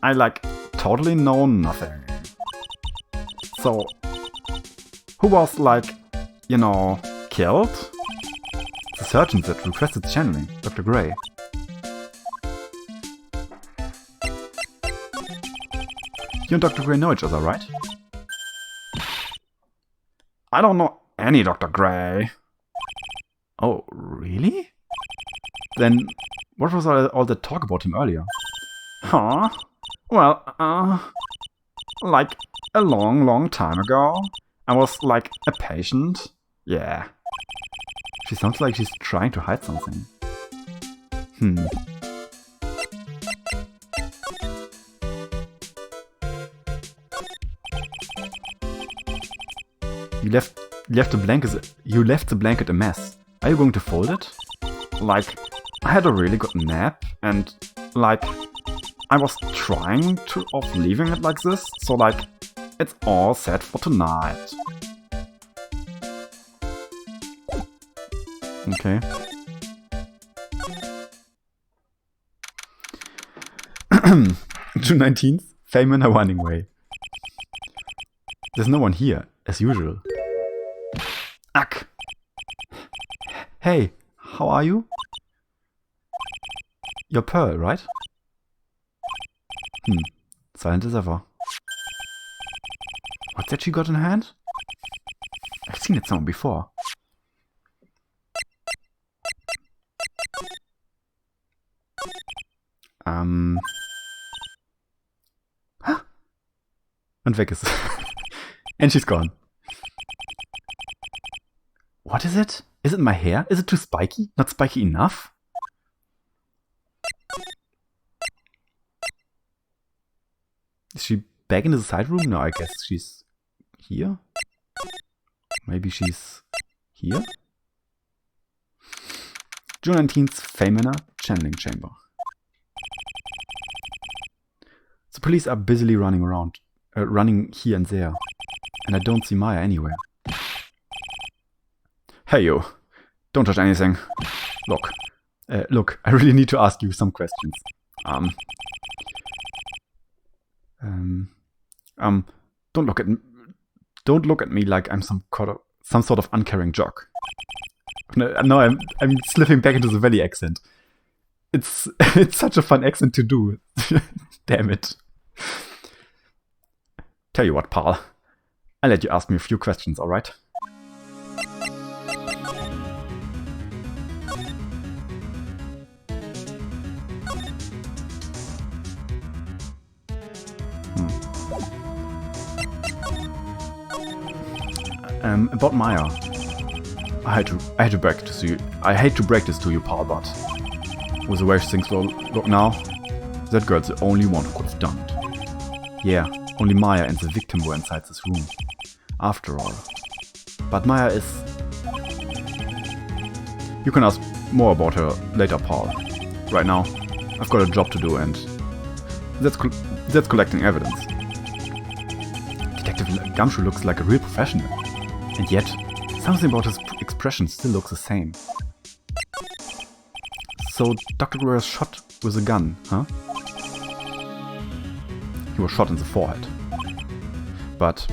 I, like, totally know nothing. So, who was, like, you know, killed? The surgeon that requested channeling, Dr. Gray. You and Dr. Gray know each other, right? I don't know any Dr. Gray. Oh, really? Then what was all the talk about him earlier? Huh? Well, like a long time ago, I was like a patient. Yeah. She sounds like she's trying to hide something. You left the blanket a mess. Are you going to fold it? Like, I had a really good nap, and like, I was trying of leaving it like this, so like, it's all set for tonight. Okay. June 19th, Feynman are running away. There's no one here, as usual. Ack! Hey, how are you? You're Pearl, right? Silent as ever. What's that she got in her hand? I've seen it somewhere before. Und weg ist. And she's gone. What is it? Is it my hair? Is it too spiky? Not spiky enough? Is she back in the side room? No, I guess she's here. Maybe she's here? June 19th, Feynman channeling chamber. The police are busily running around, running here and there, and I don't see Maya anywhere. Hey you, don't touch anything. Look, I really need to ask you some questions. Don't look at me like I'm some sort of uncaring jock. No, I'm slipping back into the Valley accent. It's such a fun accent to do. Damn it. Tell you what, pal. I'll let you ask me a few questions, alright? About Maya. I hate to break this to you, pal, but with the way things look now, that girl's the only one who could have done it. Yeah, only Maya and the victim were inside this room. After all. But Maya is... You can ask more about her later, Paul. Right now, I've got a job to do, and that's collecting evidence. Detective Gumshoe looks like a real professional. And yet, something about his expression still looks the same. So, Dr. Gray was shot with a gun, huh? He was shot in the forehead. But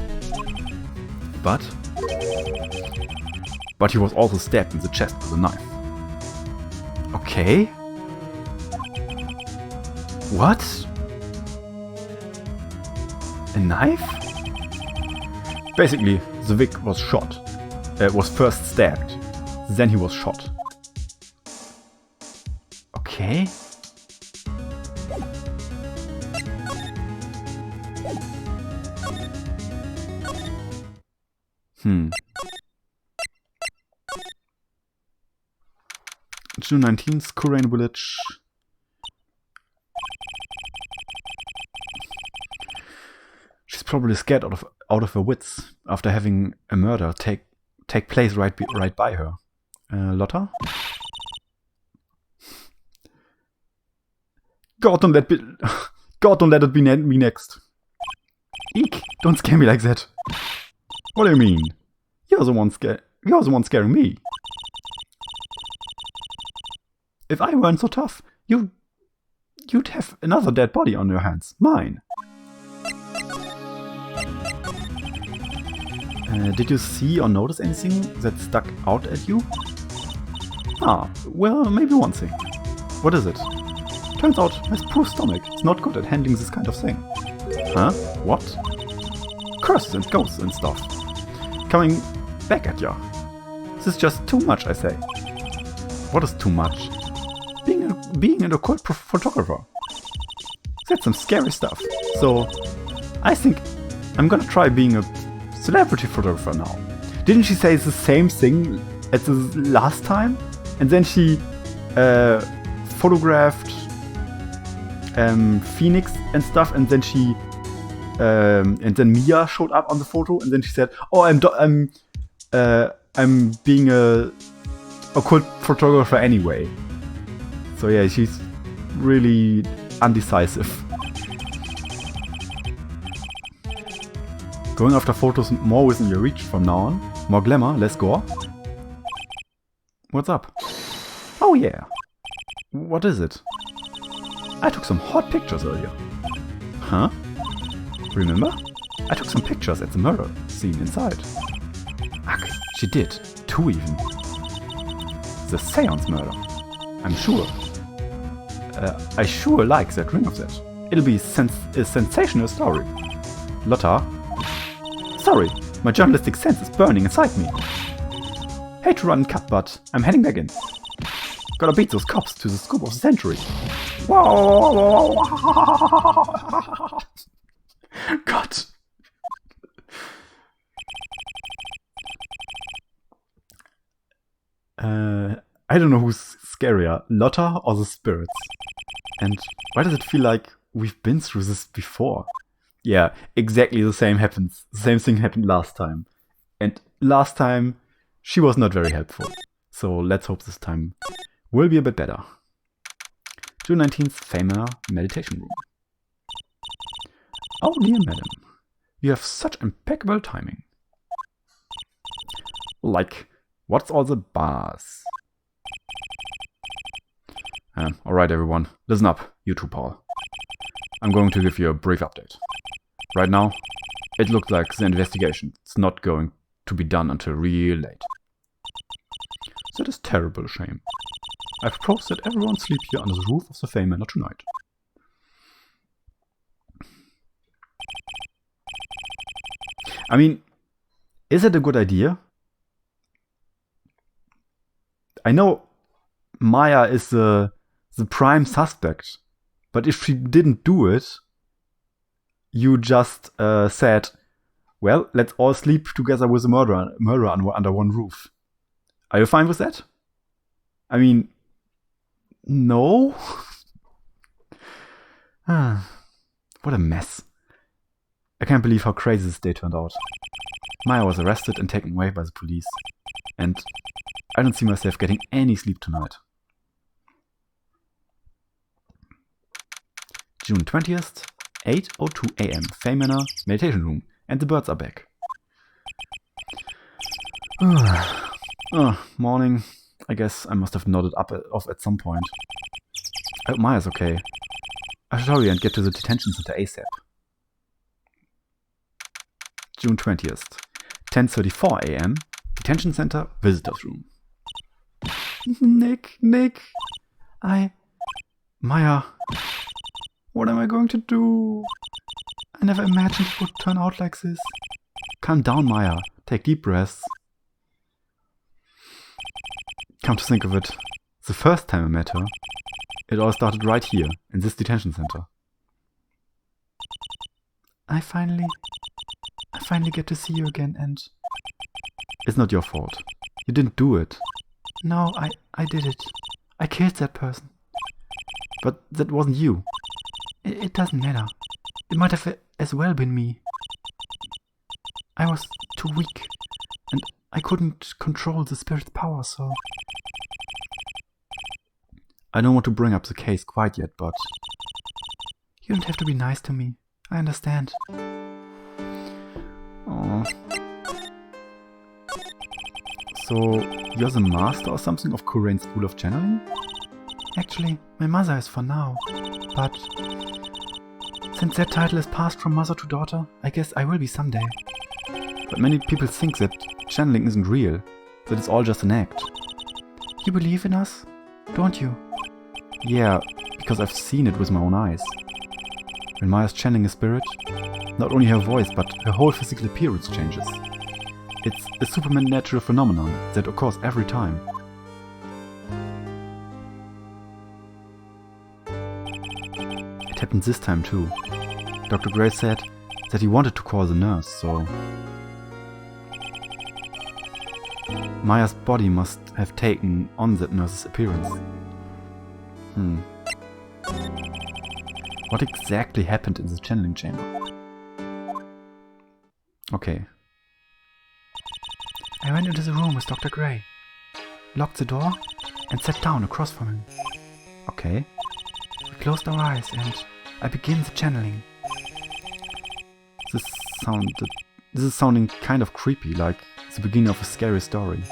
he was also stabbed in the chest with a knife. Okay? What? A knife? Basically, the Vic was shot. Was first stabbed, then he was shot. Okay? June 19th, Kurain Village. She's probably scared out of her wits after having a murder take place right by her. Lotta? God, don't let it be me next. Eek! Don't scare me like that. What do you mean? You're the one scaring me. If I weren't so tough, you'd have another dead body on your hands. Mine. Did you see or notice anything that stuck out at you? Ah, well, maybe one thing. What is it? Turns out my poor stomach is not good at handling this kind of thing. Huh? What? Curses and ghosts and stuff. Coming back at ya. This is just too much, I say. What is too much? Being an occult photographer. That's some scary stuff. So, I think I'm gonna try being a celebrity photographer now. Didn't she say the same thing as the last time? And then she photographed Phoenix and stuff, and then she and then Mia showed up on the photo, and then she said, "Oh, I'm being a occult photographer anyway." So yeah, she's really undecisive. Going after photos more within your reach from now on. More glamour, less gore. What's up? Oh yeah. What is it? I took some hot pictures earlier. Huh? Remember? I took some pictures at the murder scene inside. Ugh, she did. 2 even. The seance murder. I'm sure. I sure like that ring of that. It'll be a sensational story. Lotta? Sorry, my journalistic sense is burning inside me. Hate to run and cut, but I'm heading back in. Gotta beat those cops to the scoop of the century. Whoa! God. I don't know who's scarier, Lotta or the spirits. And why does it feel like we've been through this before? Yeah, exactly the same happens. The same thing happened last time. And last time, she was not very helpful. So let's hope this time will be a bit better. June 19th, Famer Meditation Room. Oh dear madam, you have such impeccable timing. Like, what's all the buzz? Alright everyone, listen up, you too, Paul. I'm going to give you a brief update. Right now, it looks like the investigation is not going to be done until real late. That is terrible shame. I propose that everyone sleep here under the roof of the Fame Manor tonight. I mean, is it a good idea? I know Maya is the prime suspect, but if she didn't do it, you just said, well, let's all sleep together with the murderer under one roof. Are you fine with that? I mean, no? What a mess. I can't believe how crazy this day turned out. Maya was arrested and taken away by the police. And I don't see myself getting any sleep tonight. June 20th, 8:02 AM, Fame Manor, Meditation Room, and the birds are back. Morning. I guess I must have nodded off at some point. I hope Maya's okay. I should hurry and get to the detention center ASAP. June 20th, 10:34 AM, detention center, visitors room. Nick, Maya, what am I going to do? I never imagined it would turn out like this. Calm down, Maya. Take deep breaths. Come to think of it, the first time I met her, it all started right here, in this detention center. I finally get to see you again, and... It's not your fault. You didn't do it. No, I did it. I killed that person. But that wasn't you. It doesn't matter. It might have as well been me. I was too weak, and I couldn't control the spirit's power, so... I don't want to bring up the case quite yet, but... You don't have to be nice to me. I understand. Aww. So, you're the master or something of Kurain's School of Channeling? Actually, my mother is for now, but... Since that title is passed from mother to daughter, I guess I will be someday. But many people think that channeling isn't real, that it's all just an act. You believe in us, don't you? Yeah, because I've seen it with my own eyes. When Maya's channeling a spirit, not only her voice, but her whole physical appearance changes. It's a supernatural phenomenon that occurs every time. It happened this time too. Dr. Gray said that he wanted to call the nurse, so... Maya's body must have taken on that nurse's appearance. What exactly happened in the channeling chamber? Okay. I went into the room with Dr. Gray, locked the door, and sat down across from him. Okay. We closed our eyes and I began the channeling. This is sounding kind of creepy, like the beginning of a scary story.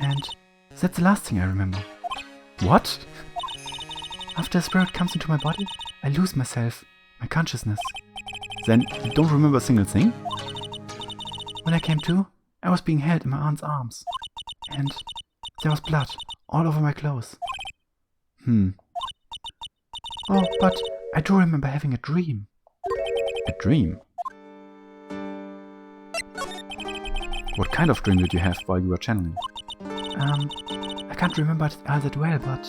And that's the last thing I remember. What? After a spirit comes into my body, I lose myself, my consciousness. Then you don't remember a single thing? When I came to, I was being held in my aunt's arms. And there was blood all over my clothes. Oh, but I do remember having a dream. A dream? What kind of dream did you have while you were channeling? I can't remember it all that well, but...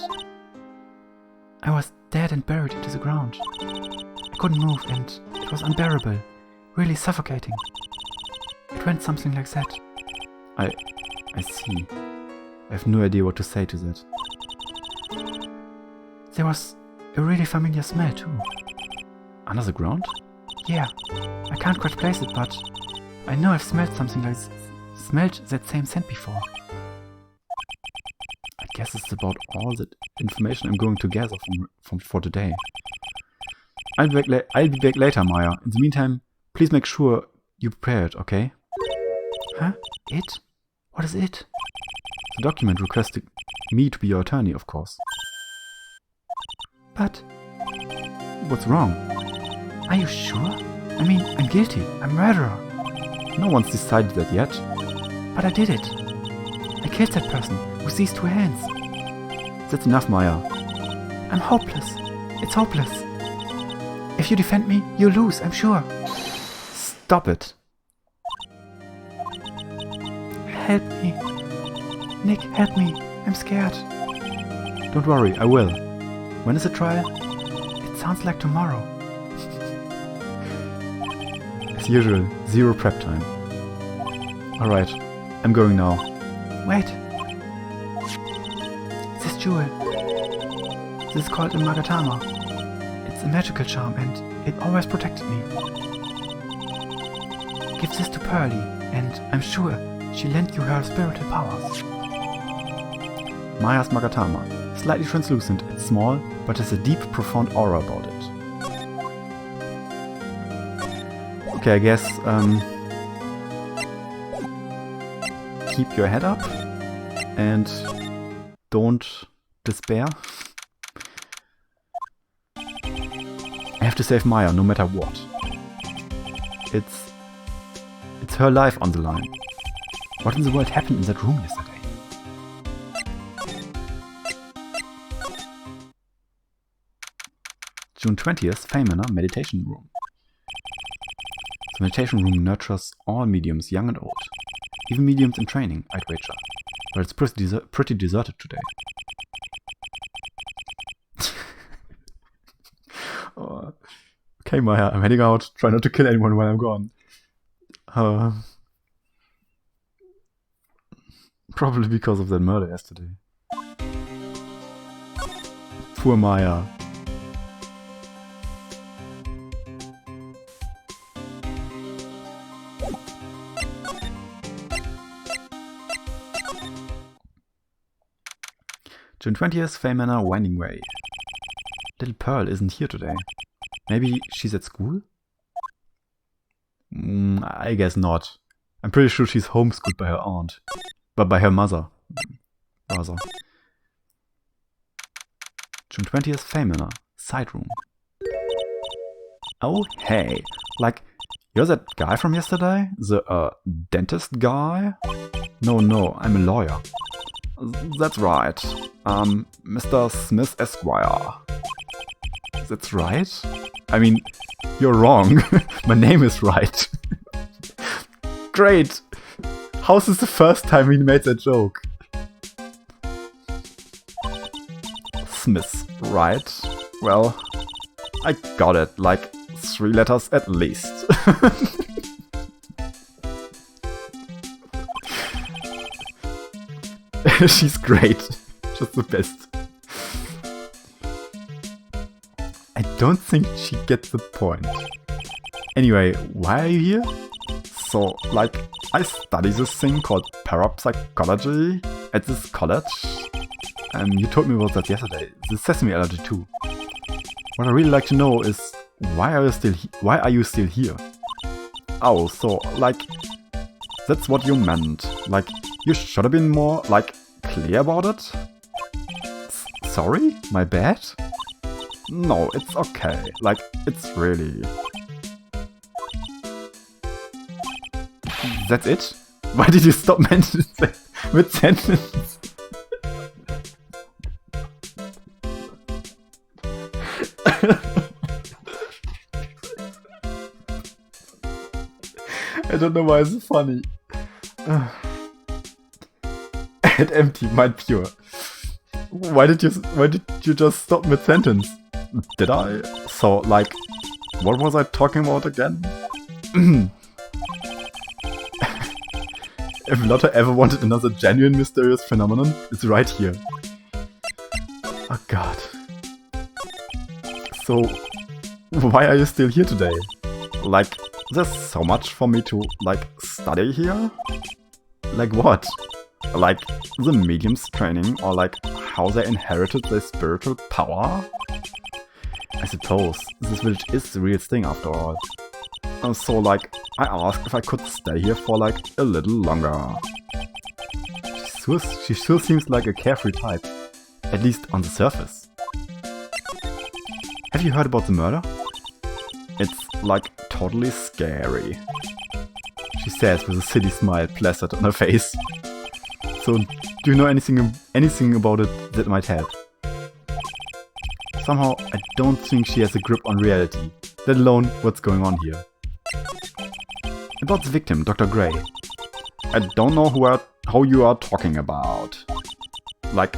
I was dead and buried into the ground. I couldn't move and it was unbearable, really suffocating. It went something like that. I see. I have no idea what to say to that. There was a really familiar smell too. Under the ground? Yeah. I can't quite place it, but I know I've smelled something like smelled that same scent before. I guess it's about all the information I'm going to gather for today. I'll be back later, Maya. In the meantime, please make sure you prepare it, okay? Huh? It? What is it? The document requested me to be your attorney, of course. But... What's wrong? Are you sure? I mean, I'm guilty. I'm a murderer. No one's decided that yet. But I did it. I killed that person with these two hands. That's enough, Maya. I'm hopeless. It's hopeless. If you defend me, you'll lose, I'm sure. Stop it. Help me. Nick, help me. I'm scared. Don't worry, I will. When is the trial? It sounds like tomorrow. As usual, zero prep time. Alright, I'm going now. Wait. This jewel. This is called a Magatama. It's a magical charm and it always protected me. Give this to Pearlie and I'm sure she'll lend you her spiritual powers. Maya's Magatama. Slightly translucent, it's small, but has a deep, profound aura about it. Okay, I guess, keep your head up and don't despair. I have to save Maya no matter what. It's her life on the line. What in the world happened in that room yesterday? June 20th, Feynman Meditation Room. The meditation room nurtures all mediums, young and old. Even mediums in training, I'd wager. But it's pretty deserted today. Oh. Okay, Maya, I'm heading out. Try not to kill anyone while I'm gone. Probably because of that murder yesterday. Poor Maya. June 20th, Fay Manor, Winding Way. Little Pearl isn't here today. Maybe she's at school? I guess not. I'm pretty sure she's homeschooled by her aunt. But by her mother. Rather. June 20th, Fay Manor, Side Room. Oh, hey. Like, you're that guy from yesterday? The, dentist guy? No, I'm a lawyer. That's right. Mr. Smith Esquire. That's right? I mean, you're wrong. My name is Wright. Great! How's this the first time we made that joke? Smith, right? Well, I got it, like 3 letters at least. She's great. Just the best. I don't think she gets the point. Anyway, why are you here? So, like, I study this thing called parapsychology at this college. You told me about that yesterday. The sesame allergy too. What I really like to know is why are you still here? Oh, so like that's what you meant. Like you should have been more like clear about it. Sorry, my bad. No, it's okay. Like it's really. That's it? Why did you stop mentioning that mid-sentence? I don't know why it's funny. Head empty, mind pure. Why did you just stop mid-sentence? Did I? So, like, what was I talking about again? If Lotta ever wanted another genuine mysterious phenomenon, it's right here. Oh god. So, why are you still here today? Like, there's so much for me to, like, study here? Like what? Like, the medium's training, or like, how they inherited their spiritual power? I suppose, this village is the real thing after all. So, like, I asked if I could stay here for, like, a little longer. She sure seems like a carefree type. At least on the surface. Have you heard about the murder? It's, like, totally scary. She says with a silly smile plastered on her face. So, do you know anything about it that might help? Somehow, I don't think she has a grip on reality, let alone what's going on here. About the victim, Dr. Gray. I don't know how you are talking about. Like,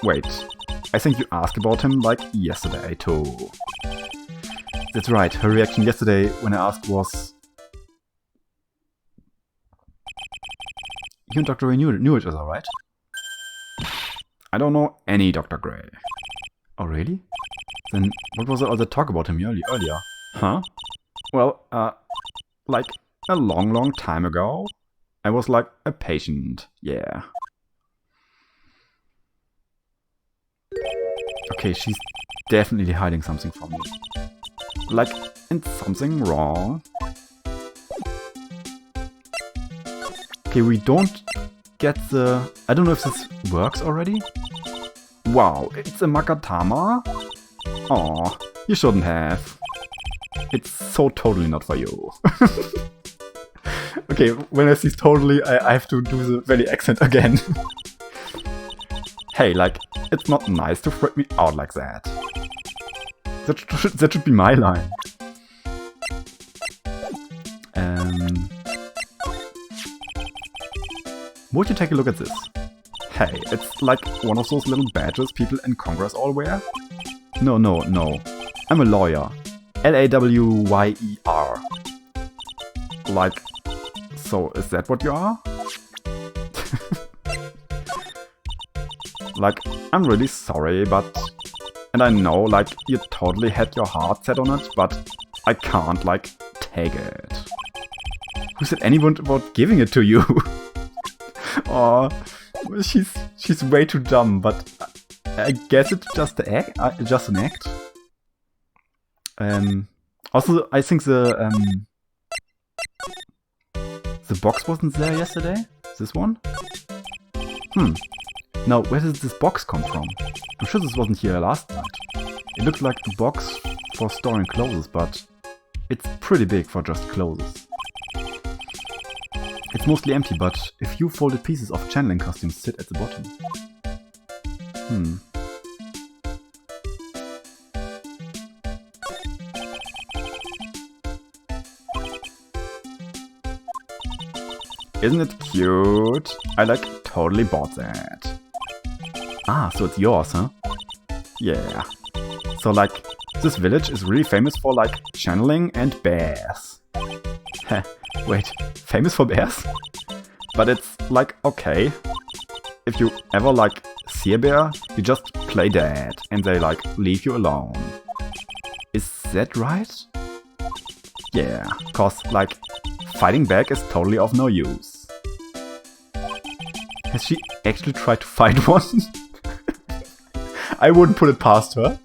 wait. I think you asked about him like yesterday too. That's right, her reaction yesterday when I asked was... You and Dr. Gray knew each other, right? I don't know any Dr. Gray. Oh really? Then what was all the talk about him earlier? Huh? Well, like a long time ago, I was like a patient, yeah. Okay, she's definitely hiding something from me. Like, and something wrong. Okay, we don't get the... I don't know if this works already. Wow, it's a Makatama? Aw, you shouldn't have. It's so totally not for you. Okay, when I see totally, I have to do the Valley accent again. Hey, like, it's not nice to freak me out like that. That should be my line. Would you take a look at this? Hey, it's like one of those little badges people in Congress all wear? No. I'm a lawyer. L-A-W-Y-E-R. Like, so is that what you are? Like, I'm really sorry, but... And I know, like, you totally had your heart set on it, but I can't, like, take it. Who said anyone about giving it to you? Aw, she's way too dumb, but I guess it's just an act. Also, I think the box wasn't there yesterday. This one? Now, where did this box come from? I'm sure this wasn't here last night. It looks like a box for storing clothes, but it's pretty big for just clothes. It's mostly empty, but a few folded pieces of channeling costumes sit at the bottom. Isn't it cute? I like totally bought that. Ah, so it's yours, huh? Yeah. So like, this village is really famous for like channeling and bears. Heh, wait, famous for bears? But it's like, okay. If you ever like see a bear, you just play dead and they like leave you alone. Is that right? Yeah, cause like fighting back is totally of no use. Has she actually tried to fight one? I wouldn't put it past her.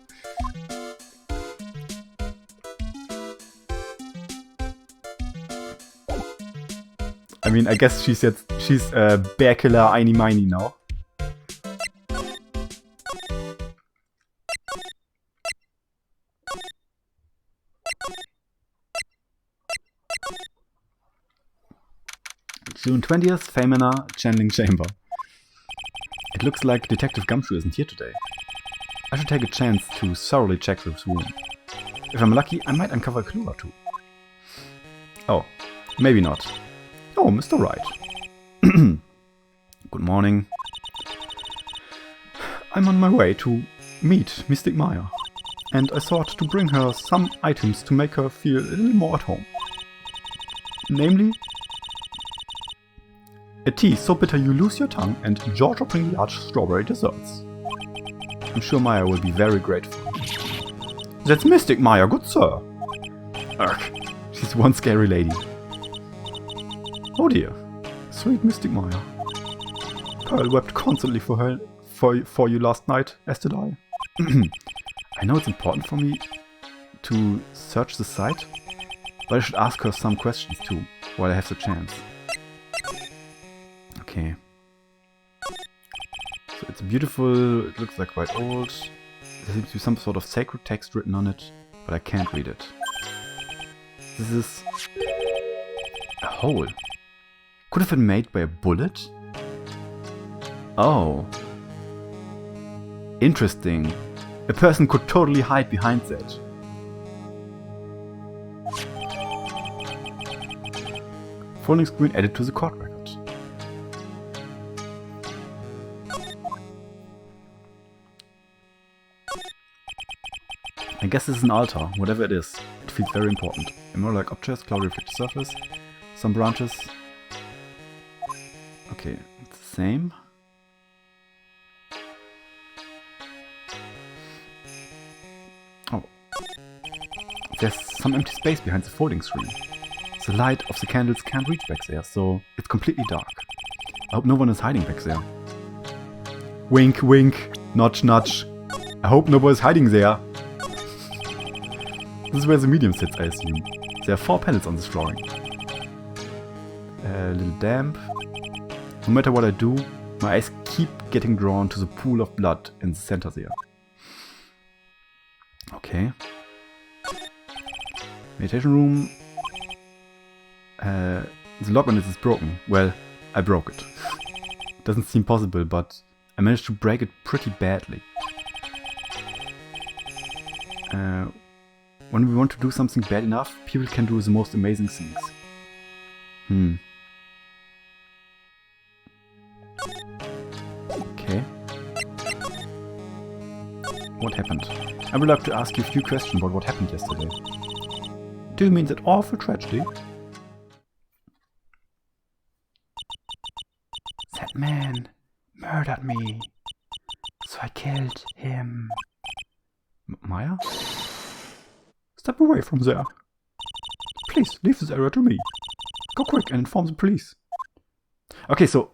I mean, I guess she's a bear killer einy miny now. June 20th, Famina, Channeling Chamber. It looks like Detective Gumshoe isn't here today. I should take a chance to thoroughly check this room. If I'm lucky, I might uncover a clue or two. Oh, maybe not. Oh, Mr. Wright. Good morning. I'm on my way to meet Mystic Maya, and I thought to bring her some items to make her feel a little more at home. Namely, a tea so bitter you lose your tongue and jaw-dropping large strawberry desserts. I'm sure Maya will be very grateful. That's Mystic Maya, good sir. Ugh, she's one scary lady. Oh dear, sweet Mystic Maya. Pearl wept constantly for you last night, as did I. I know it's important for me to search the site, but I should ask her some questions too, while I have the chance. Okay. So it's beautiful, it looks like quite old. There seems to be some sort of sacred text written on it, but I can't read it. This is a hole. Could have been made by a bullet? Oh. Interesting. A person could totally hide behind that. Folding screen added to the court record. I guess this is an altar, whatever it is. It feels very important. A mirror like objects, cloudy reflected surface, some branches. Okay, it's the same. Oh. There's some empty space behind the folding screen. The light of the candles can't reach back there, so it's completely dark. I hope no one is hiding back there. Wink, wink, nudge, nudge. I hope nobody's hiding there. This is where the medium sits, I assume. There are 4 panels on this flooring. A little damp. No matter what I do, my eyes keep getting drawn to the pool of blood in the center there. Okay. Meditation room. The lock on it is broken. Well, I broke it. Doesn't seem possible, but I managed to break it pretty badly. When we want to do something bad enough, people can do the most amazing things. Okay. What happened? I would like to ask you a few questions about what happened yesterday. Do you mean that awful tragedy? That man murdered me, so I killed him. Maya? Step away from there. Please, leave this area to me. Go quick and inform the police. Okay, so...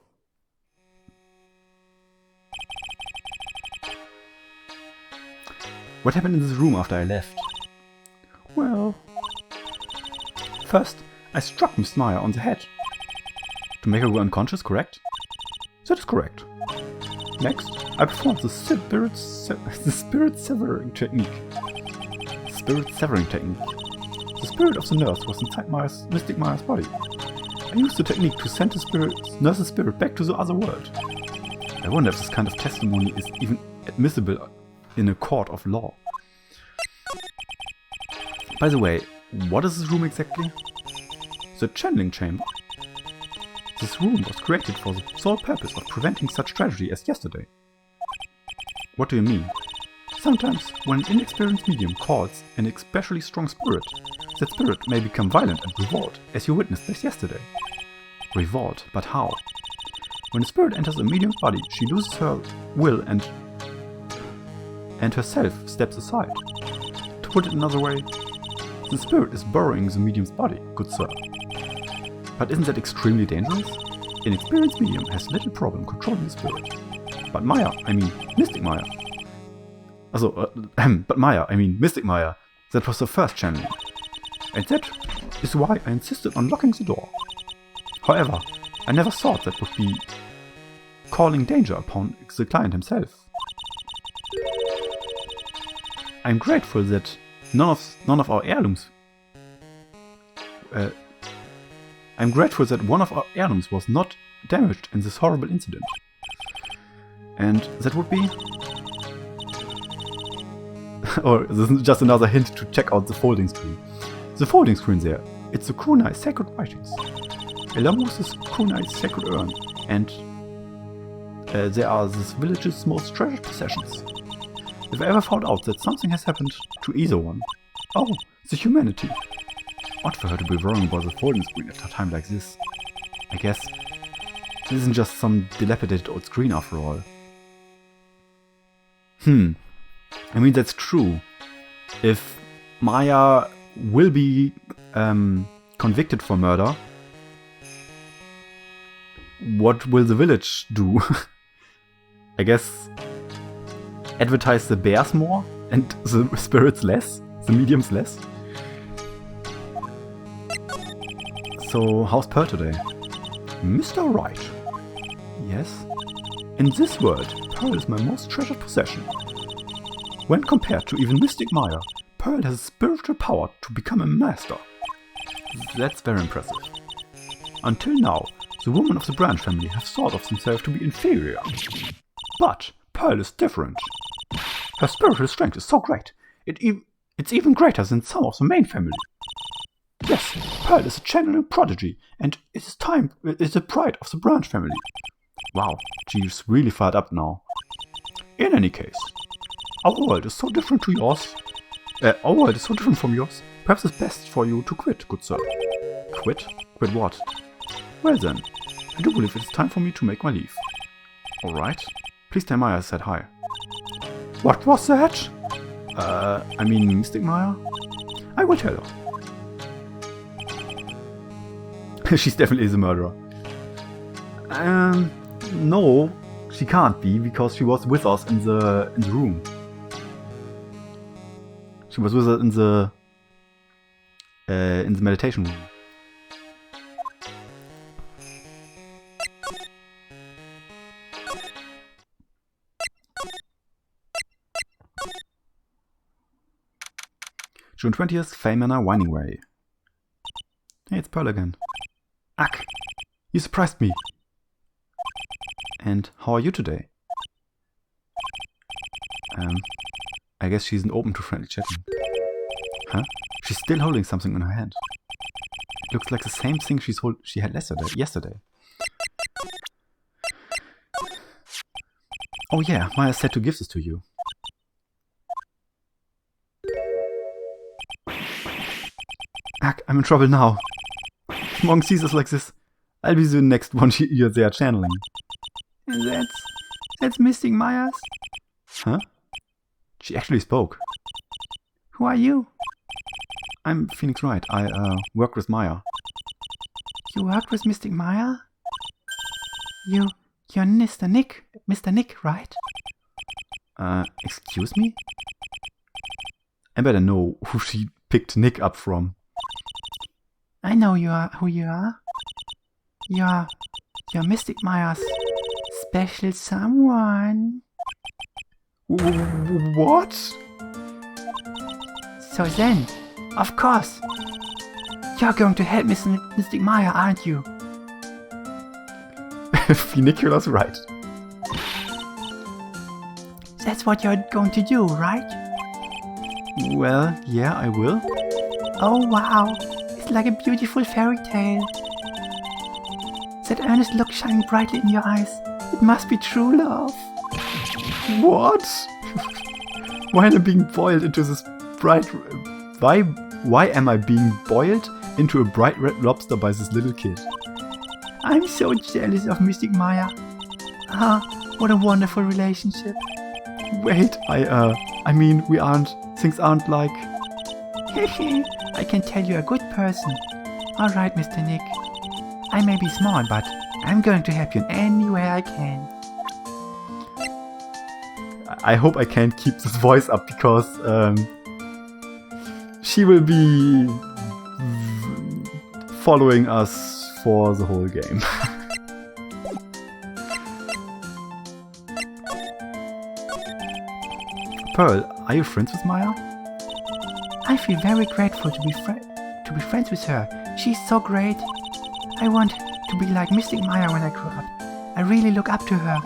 what happened in this room after I left? Well... first, I struck Miss Maya on the head. To make her go unconscious, correct? That is correct. Next, I performed the spirit severing technique. The spirit of the nurse was inside Mystic Maya's body. I used the technique to send the nurse's spirit back to the other world. I wonder if this kind of testimony is even admissible in a court of law. By the way, what is this room exactly? The channeling chamber. This room was created for the sole purpose of preventing such tragedy as yesterday. What do you mean? Sometimes, when an inexperienced medium calls an especially strong spirit, that spirit may become violent and revolt, as you witnessed this yesterday. Revolt? But how? When a spirit enters a medium's body, she loses her will and herself steps aside. To put it another way, the spirit is borrowing the medium's body, good sir. But isn't that extremely dangerous? An experienced medium has little problem controlling the spirit. But Maya, I mean Mystic Maya. Mystic Maya, that was the first channeling. And that is why I insisted on locking the door. However, I never thought that would be calling danger upon the client himself. I'm grateful that none of our heirlooms. I'm grateful that one of our heirlooms was not damaged in this horrible incident. And that would be... or this is just another hint to check out the folding screen. The folding screen there, it's the kunai sacred writings. Along with this kunai sacred urn, and there are this village's most treasured possessions. If I ever found out that something has happened to either one... Oh, the humanity! Odd for her to be worrying about the folding screen at a time like this. I guess this isn't just some dilapidated old screen after all. I mean, that's true. If Maya will be convicted for murder, what will the village do? I guess advertise the bears more and the spirits less, the mediums less. So, how's Pearl today? Mr. Wright. Yes? In this world, Pearl is my most treasured possession. When compared to even Mystic Maya, Pearl has a spiritual power to become a master. That's very impressive. Until now, the women of the branch family have thought of themselves to be inferior. But Pearl is different. Her spiritual strength is so great, it's even greater than some of the main family. Yes, Pearl is a channeling prodigy, and it is the pride of the branch family. Wow, she's really fired up now. In any case, our world is so different to yours. Our world is so different from yours. Perhaps it's best for you to quit, good sir. Quit? Quit what? Well then, I do believe it's time for me to make my leave. Alright. Please tell Maya I said hi. What was that? I mean Mystic Maya? I will tell her. She's definitely the murderer. No, she can't be, because she was with us in the room. She was with us in the meditation room. June 20th, Fay Manor, Winding Way. Hey, it's Pearl again. Ack! You surprised me! And how are you today? I guess she isn't open to friendly chatting. Huh? She's still holding something in her hand. It looks like the same thing she had yesterday. Oh yeah, Maya said to give this to you. Ack, I'm in trouble now. If Monk sees us like this, I'll be the next one they are channeling. And that's Mystic Maya's? Huh? She actually spoke. Who are you? I'm Phoenix Wright. I work with Maya. You work with Mystic Maya? You're Mr. Nick, right? Excuse me? I better know who she picked Nick up from. I know who you are. You're Mystic Maya's special someone. What? So then, of course, you're going to help Mystic Maya, aren't you? Funicular's right. That's what you're going to do, right? Well, yeah, I will. Oh wow, it's like a beautiful fairy tale. That earnest look shining brightly in your eyes. It must be true love. What? Why am I being boiled into this bright... Why am I being boiled into a bright red lobster by this little kid? I'm so jealous of Mystic Maya. Ah, what a wonderful relationship. Wait, I mean, things aren't like... I can tell you're a good person. Alright, Mr. Nick. I may be small, but I'm going to help you in any way I can. I hope I can keep this voice up because she will be following us for the whole game. Pearl, are you friends with Maya? I feel very grateful to be friends with her. She's so great. I want to be like Mystic Maya when I grow up. I really look up to her.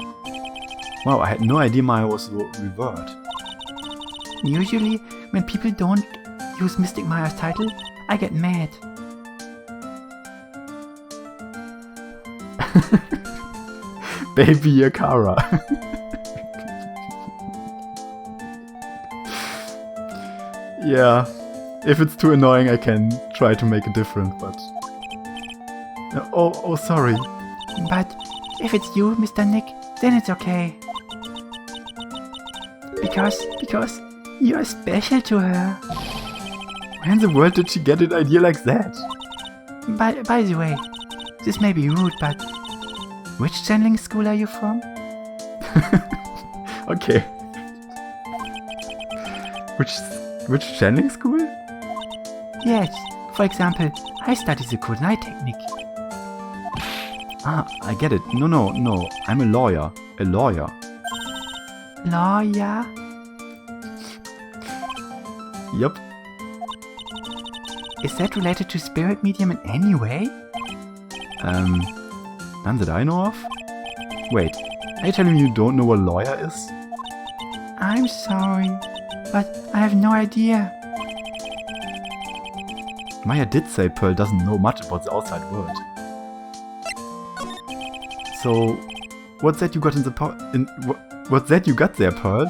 Wow, I had no idea Maya was so revered. Usually, when people don't use Mystic Maya's title, I get mad. Baby Akara. Yeah, if it's too annoying I can try to make it different, but... Oh, sorry. But if it's you, Mr. Nick, then it's okay. Because you're special to her. Where in the world did she get an idea like that? By the way, this may be rude, but which channeling school are you from? Okay. Which channeling school? Yes, for example, I study the good night technique. Ah, I get it. No. I'm a lawyer. A lawyer. Lawyer? Yep. Is that related to spirit medium in any way? None that I know of? Wait, are you telling me you don't know what a lawyer is? I'm sorry, but I have no idea. Maya did say Pearl doesn't know much about the outside world. So, what's that you got what's that you got there, Pearl?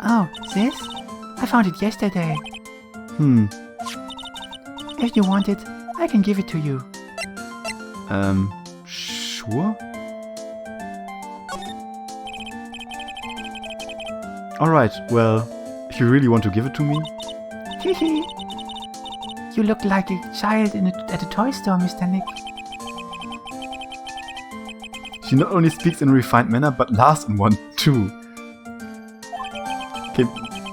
Oh, this? I found it yesterday. If you want it, I can give it to you. Sure? Alright, well, if you really want to give it to me. You look like a child at a toy store, Mr. Nick. She not only speaks in a refined manner, but laughs in one too. Okay,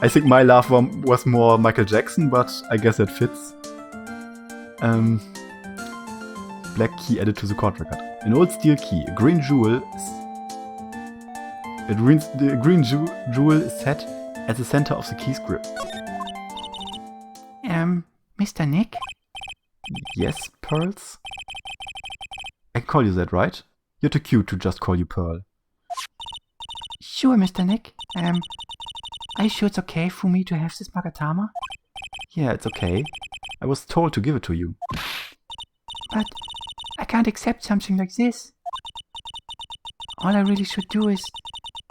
I think my laugh was more Michael Jackson, but I guess that fits. Black key added to the chord record. An old steel key. A green jewel is set at the center of the key's grip. Mr. Nick? Yes, Pearls? I can call you that, right? You're too cute to just call you Pearl. Sure, Mr. Nick. Are you sure it's okay for me to have this Magatama? Yeah, it's okay. I was told to give it to you. But I can't accept something like this. All I really should do is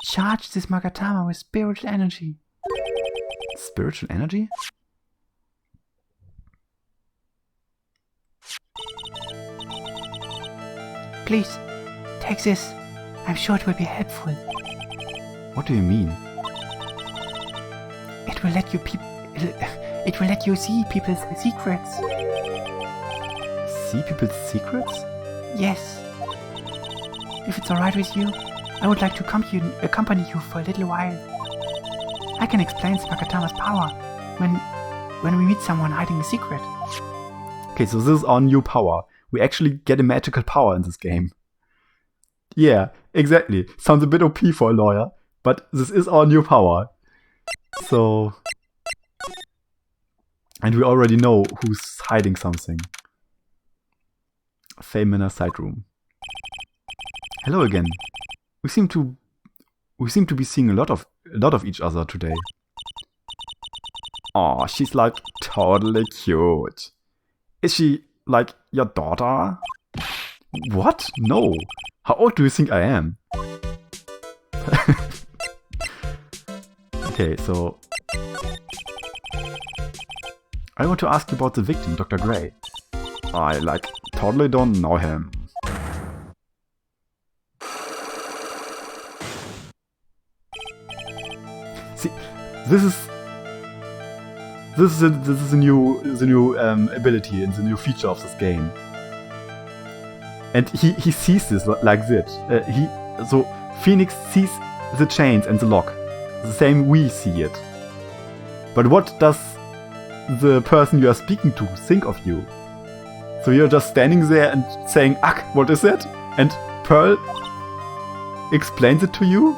charge this Magatama with spiritual energy. Spiritual energy? Please, take this. I'm sure it will be helpful. What do you mean? It will let you see people's secrets. See people's secrets? Yes. If it's alright with you, I would like to accompany you for a little while. I can explain Magatama's power when we meet someone hiding a secret. Okay, so this is our new power. We actually get a magical power in this game. Yeah, exactly. Sounds a bit OP for a lawyer, but this is our new power. So... And we already know who's hiding something. Fame in a side room. Hello again. We seem to be seeing a lot of each other today. Oh, she's like totally cute. Is she like your daughter? What? No. How old do you think I am? Okay, so... I want to ask you about the victim, Dr. Gray. I, totally don't know him. See, this is the new ability and the new feature of this game. And he sees this like this. So Phoenix sees the chains and the lock, the same we see it. But what does the person you are speaking to think of you? So you're just standing there and saying, "Ach, what is it?" And Pearl explains it to you.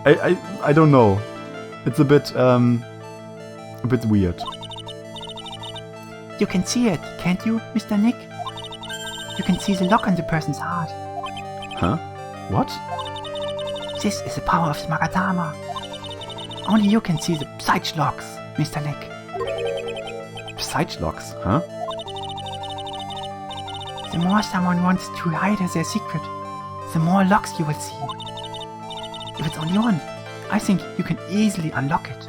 I don't know. It's a bit weird. You can see it, can't you, Mr. Nick? You can see the lock on the person's heart. Huh? What? This is the power of the Magatama. Only you can see the psych locks, Mr. Nick. Psych locks, huh? The more someone wants to hide their secret, the more locks you will see. If it's only one, I think you can easily unlock it.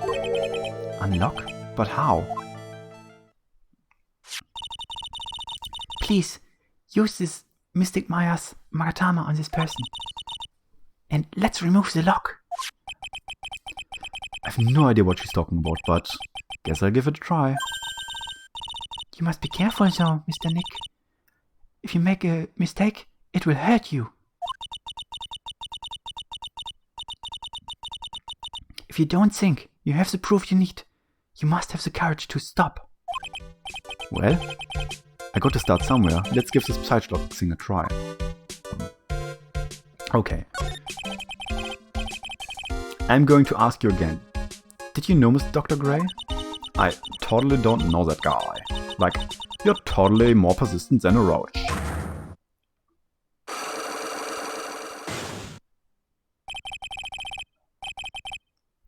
Unlock? But how? Please, use this Mystic Maya's Magatama on this person. And let's remove the lock. I have no idea what she's talking about, but guess I'll give it a try. You must be careful though, Mr. Nick. If you make a mistake, it will hurt you. If you don't think you have the proof you need, you must have the courage to stop. Well, I got to start somewhere. Let's give this Psychlock thing a try. Okay. I'm going to ask you again. Did you know Mr. Dr. Gray? I totally don't know that guy. Like, you're totally more persistent than a roach.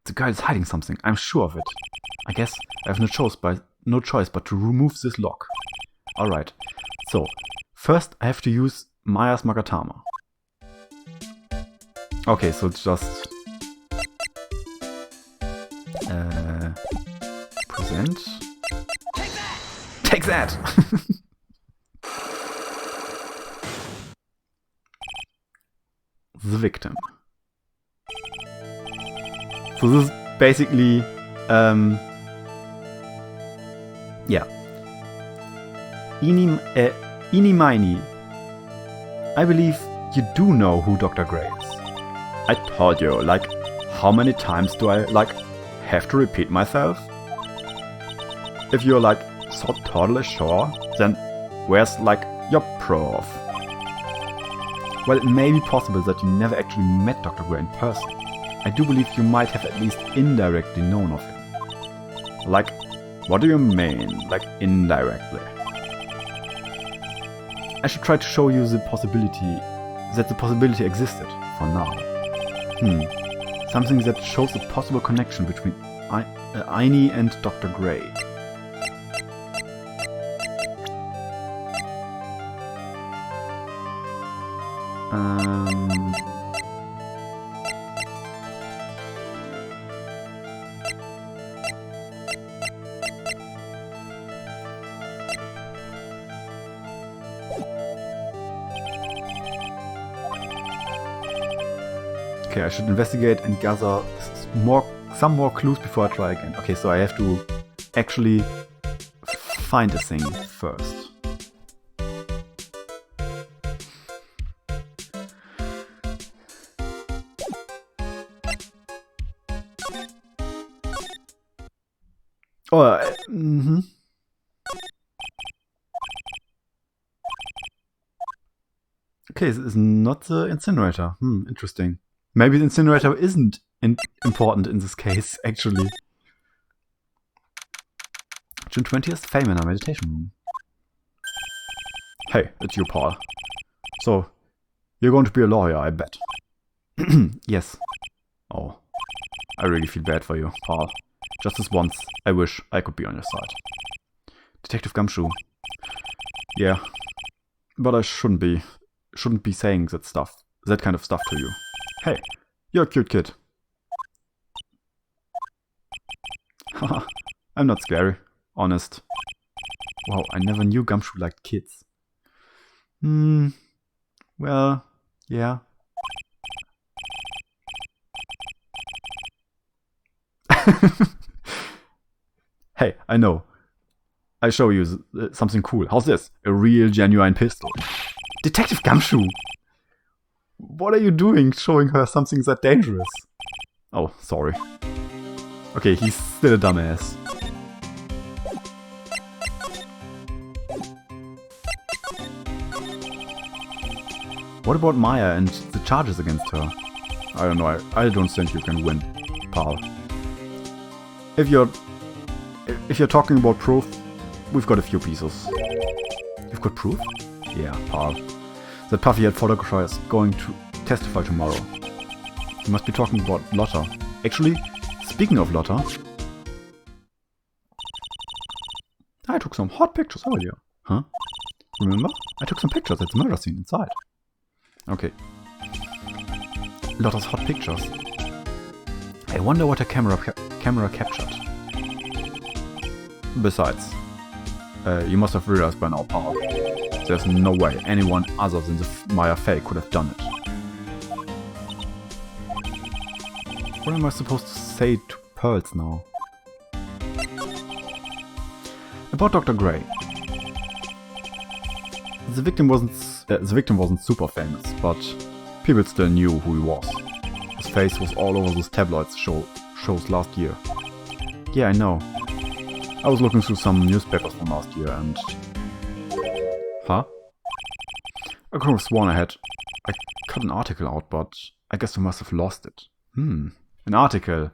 The guy is hiding something, I'm sure of it. I guess I have no choice but to remove this lock. Alright, so first I have to use Maya's Magatama. Okay, so it's just... present. Take that! The victim. So this is basically, yeah. Eeny Miny, I believe you do know who Dr. Gray is. I told you, like, how many times do I, have to repeat myself? If you're, so totally sure, then where's, your proof? Well, it may be possible that you never actually met Dr. Gray in person. I do believe you might have at least indirectly known of him. What do you mean, indirectly? I should try to show you the possibility existed, for now. Something that shows a possible connection between Aini and Dr. Gray. Okay, I should investigate and gather some more clues before I try again. Okay, so I have to actually find a thing first. Oh, Okay, this is not the incinerator. Interesting. Maybe the incinerator isn't important in this case, actually. June 20th, fame in our meditation room. Hey, it's you, Paul. So, you're going to be a lawyer, I bet. Yes. Oh, I really feel bad for you, Paul. Just this once, I wish I could be on your side. Detective Gumshoe. Yeah, But I shouldn't be saying that kind of stuff to you. Hey, you're a cute kid. Haha, I'm not scary, honest. Wow, I never knew Gumshoe liked kids. Well, yeah. Hey, I know. I show you something cool. How's this? A real, genuine pistol. Detective Gumshoe! What are you doing showing her something that dangerous? Oh, sorry. Okay, he's still a dumbass. What about Maya and the charges against her? I don't know, I don't think you can win, pal. If you're talking about proof, we've got a few pieces. You've got proof? Yeah, pal. That puffy-head photographer is going to testify tomorrow. You must be talking about Lotta. Actually, speaking of Lotta, I took some hot pictures earlier. Huh? Remember? I took some pictures at the murder scene inside. Okay. Lotta's hot pictures. I wonder what her camera captured. Besides, you must have realized by now, pal. There's no way anyone other than the Maya Fey could have done it. What am I supposed to say to Pearls now? About Dr. Gray. The victim wasn't super famous, but people still knew who he was. His face was all over those tabloids shows last year. Yeah, I know. I was looking through some newspapers from last year and... Huh? I could have sworn I cut an article out, but I guess I must have lost it. An article.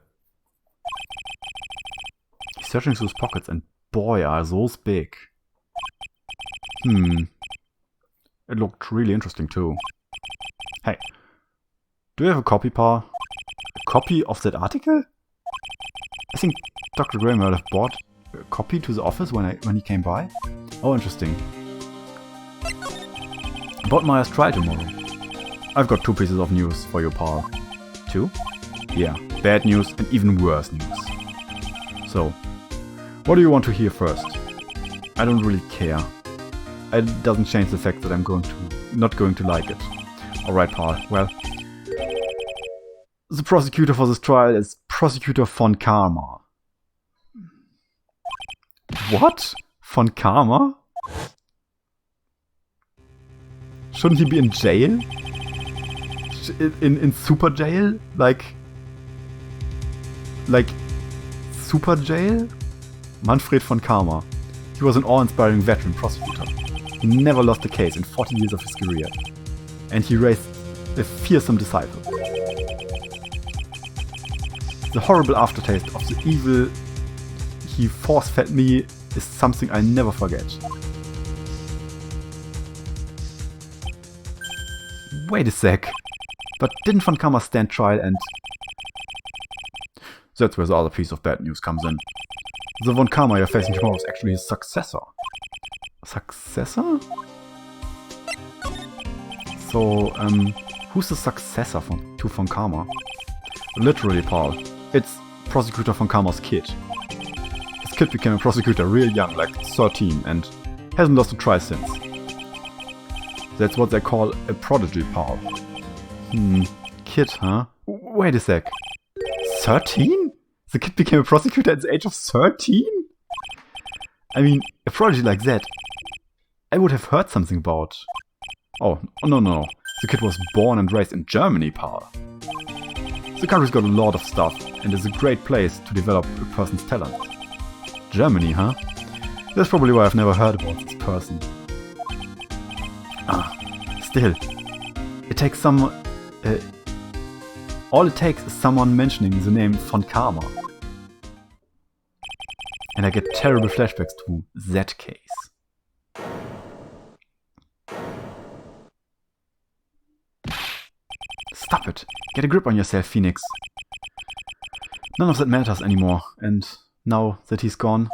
He's searching through his pockets and boy, are those big. It looked really interesting too. Hey, do you have a copy, pal? A copy of that article? I think Dr. Gray might have bought a copy to the office when he came by. Oh, interesting. About Maya's trial tomorrow. I've got 2 pieces of news for you, pal. 2? Yeah, bad news and even worse news. So, what do you want to hear first? I don't really care. It doesn't change the fact that I'm not going to like it. Alright, pal. Well, the prosecutor for this trial is Prosecutor von Karma. What? Von Karma? Shouldn't he be in jail? In super jail? Like super jail? Manfred von Karma. He was an awe-inspiring veteran prosecutor. He never lost a case in 40 years of his career. And he raised a fearsome disciple. The horrible aftertaste of the evil he force-fed me is something I never forget. Wait a sec. But didn't von Karma stand trial and... That's where the other piece of bad news comes in. The von Karma you're facing tomorrow is actually his successor. Successor? So, who's the successor to von Karma? Literally, pal. It's Prosecutor von Karma's kid. His kid became a prosecutor real young, like 13, and hasn't lost a trial since. That's what they call a prodigy, pal. Kid, huh? Wait a sec. 13? The kid became a prosecutor at the age of 13? I mean, a prodigy like that, I would have heard something about. Oh, no. The kid was born and raised in Germany, pal. The country's got a lot of stuff, and is a great place to develop a person's talent. Germany, huh? That's probably why I've never heard about this person. Still, it takes some... all it takes is someone mentioning the name von Karma. And I get terrible flashbacks to that case. Stop it! Get a grip on yourself, Phoenix. None of that matters anymore, and now that he's gone...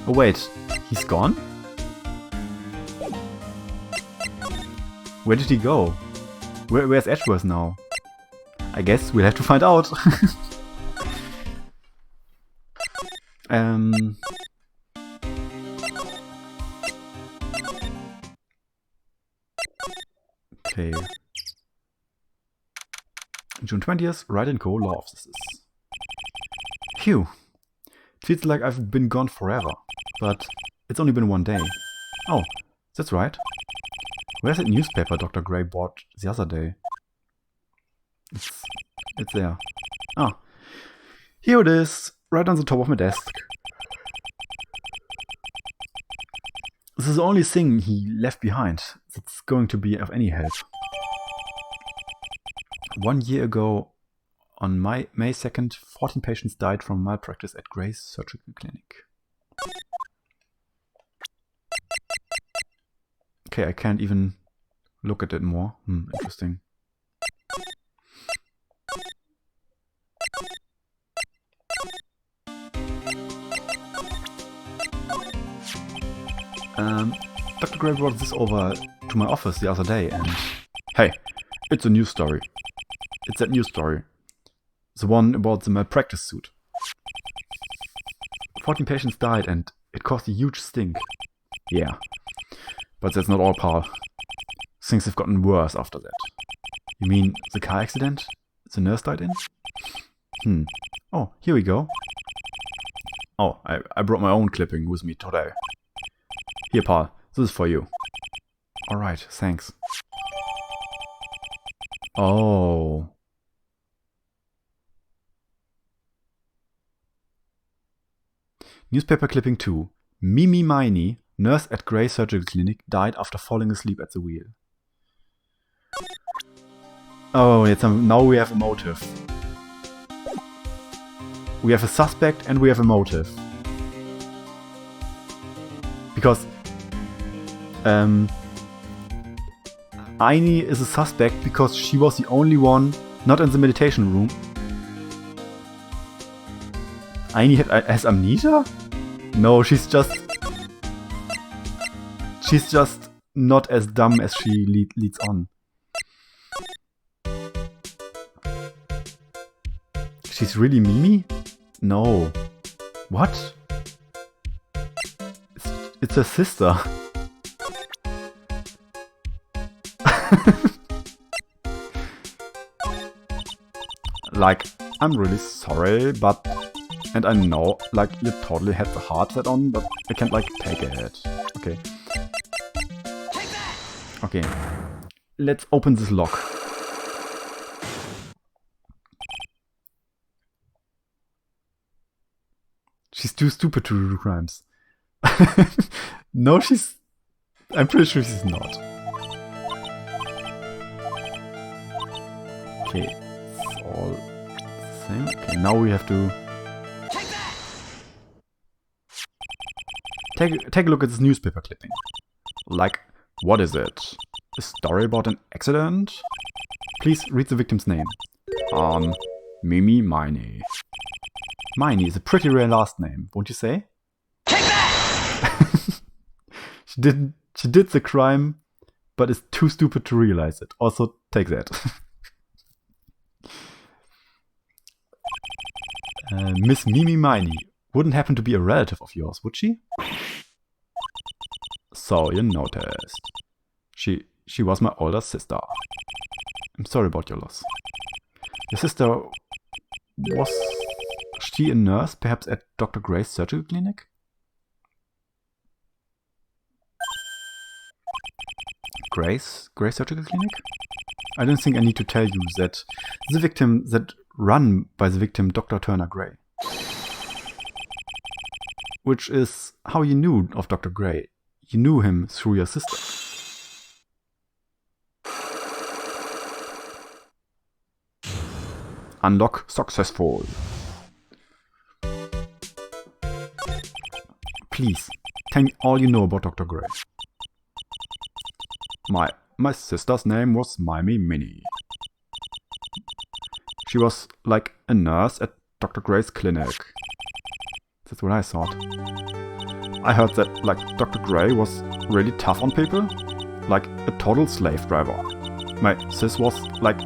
Oh wait, He's gone? Where did he go? Where's Edgeworth now? I guess we'll have to find out. Okay. June 20th, Wright & Co. Law Offices. Phew. Feels like I've been gone forever, but it's only been one day. Oh, that's right. Where's that newspaper Dr. Gray bought the other day? It's there. Ah, here it is, right on the top of my desk. This is the only thing he left behind that's going to be of any help. 1 year ago, on May 2nd, 14 patients died from malpractice at Gray's Surgical Clinic. Okay, I can't even look at it more. Interesting. Dr. Gray brought this over to my office the other day and... Hey, it's a news story. It's that news story. The one about the malpractice suit. 14 patients died and it caused a huge stink. Yeah. But that's not all, pal. Things have gotten worse after that. You mean the car accident the nurse died in? Oh, here we go. Oh, I brought my own clipping with me today. Here, pal. This is for you. Alright, thanks. Oh. Newspaper clipping 2. Mimi Miney, nurse at Gray Surgical Clinic, died after falling asleep at the wheel. Oh, now we have a motive. We have a suspect and we have a motive. Because Aini is a suspect because she was the only one not in the meditation room. Aini has amnesia? No, she's just not as dumb as she leads on. She's really Mimi? No. What? It's her sister. Like, I'm really sorry, but... And I know, like, you totally had the heart set on, but I can't, like, take it. Okay. Okay. Let's open this lock. She's too stupid to do crimes. No, I'm pretty sure she's not. Okay, it's all the same. Okay, now we have to... Take a look at this newspaper clipping. Like, what is it? A story about an accident? Please read the victim's name. Mimi Miney. Miney is a pretty rare last name, won't you say? Take that! She did the crime, but is too stupid to realize it. Also, take that. Miss Mimi Miney wouldn't happen to be a relative of yours, would she? So you noticed. She was my older sister. I'm sorry about your loss. Your sister was she a nurse, perhaps at Dr. Gray's surgical clinic? Gray's surgical clinic? I don't think I need to tell you that the victim that run by the victim Dr. Turner Gray. Which is how you knew of Dr. Gray. You knew him through your sister. Unlock successful. Please, tell me all you know about Dr. Gray. My sister's name was Mimi Minnie. She was like a nurse at Dr. Gray's clinic. That's what I thought. I heard that, like, Dr. Gray was really tough on people. Like, a total slave driver. My sis was, like,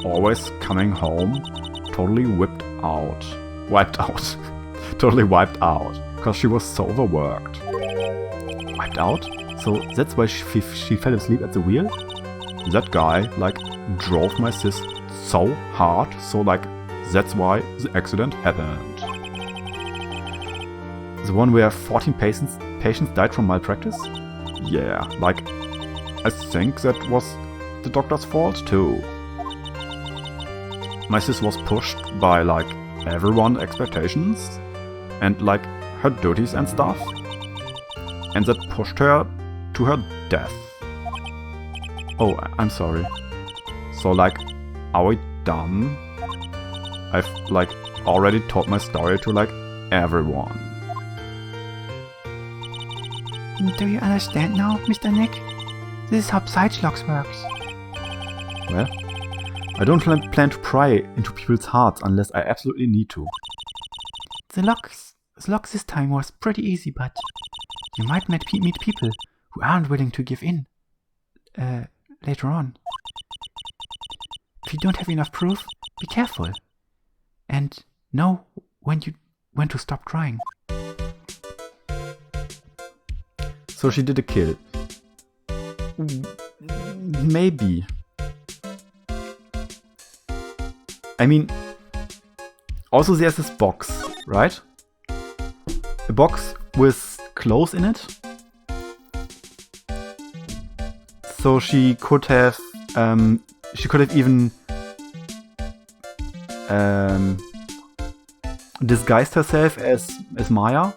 always coming home totally whipped out. Wiped out. Totally wiped out. Because she was so overworked. Wiped out? So that's why she fell asleep at the wheel? That guy, like, drove my sis so hard, so, like, that's why the accident happened. The one where 14 patients died from malpractice? Yeah, like, I think that was the doctor's fault too. My sis was pushed by, like, everyone's expectations and, like, her duties and stuff. And that pushed her to her death. Oh, I'm sorry. So, like, are we done? I've, like, already told my story to, like, everyone. Do you understand now, Mr. Nick? This is how Psychlocks works. Well, I don't plan to pry into people's hearts unless I absolutely need to. The lock this time was pretty easy, but you might meet people who aren't willing to give in later on. If you don't have enough proof, be careful and know when to stop trying. So she did a kill. Maybe. I mean, also there's this box, right? A box with clothes in it. So she could have even disguised herself as Maya.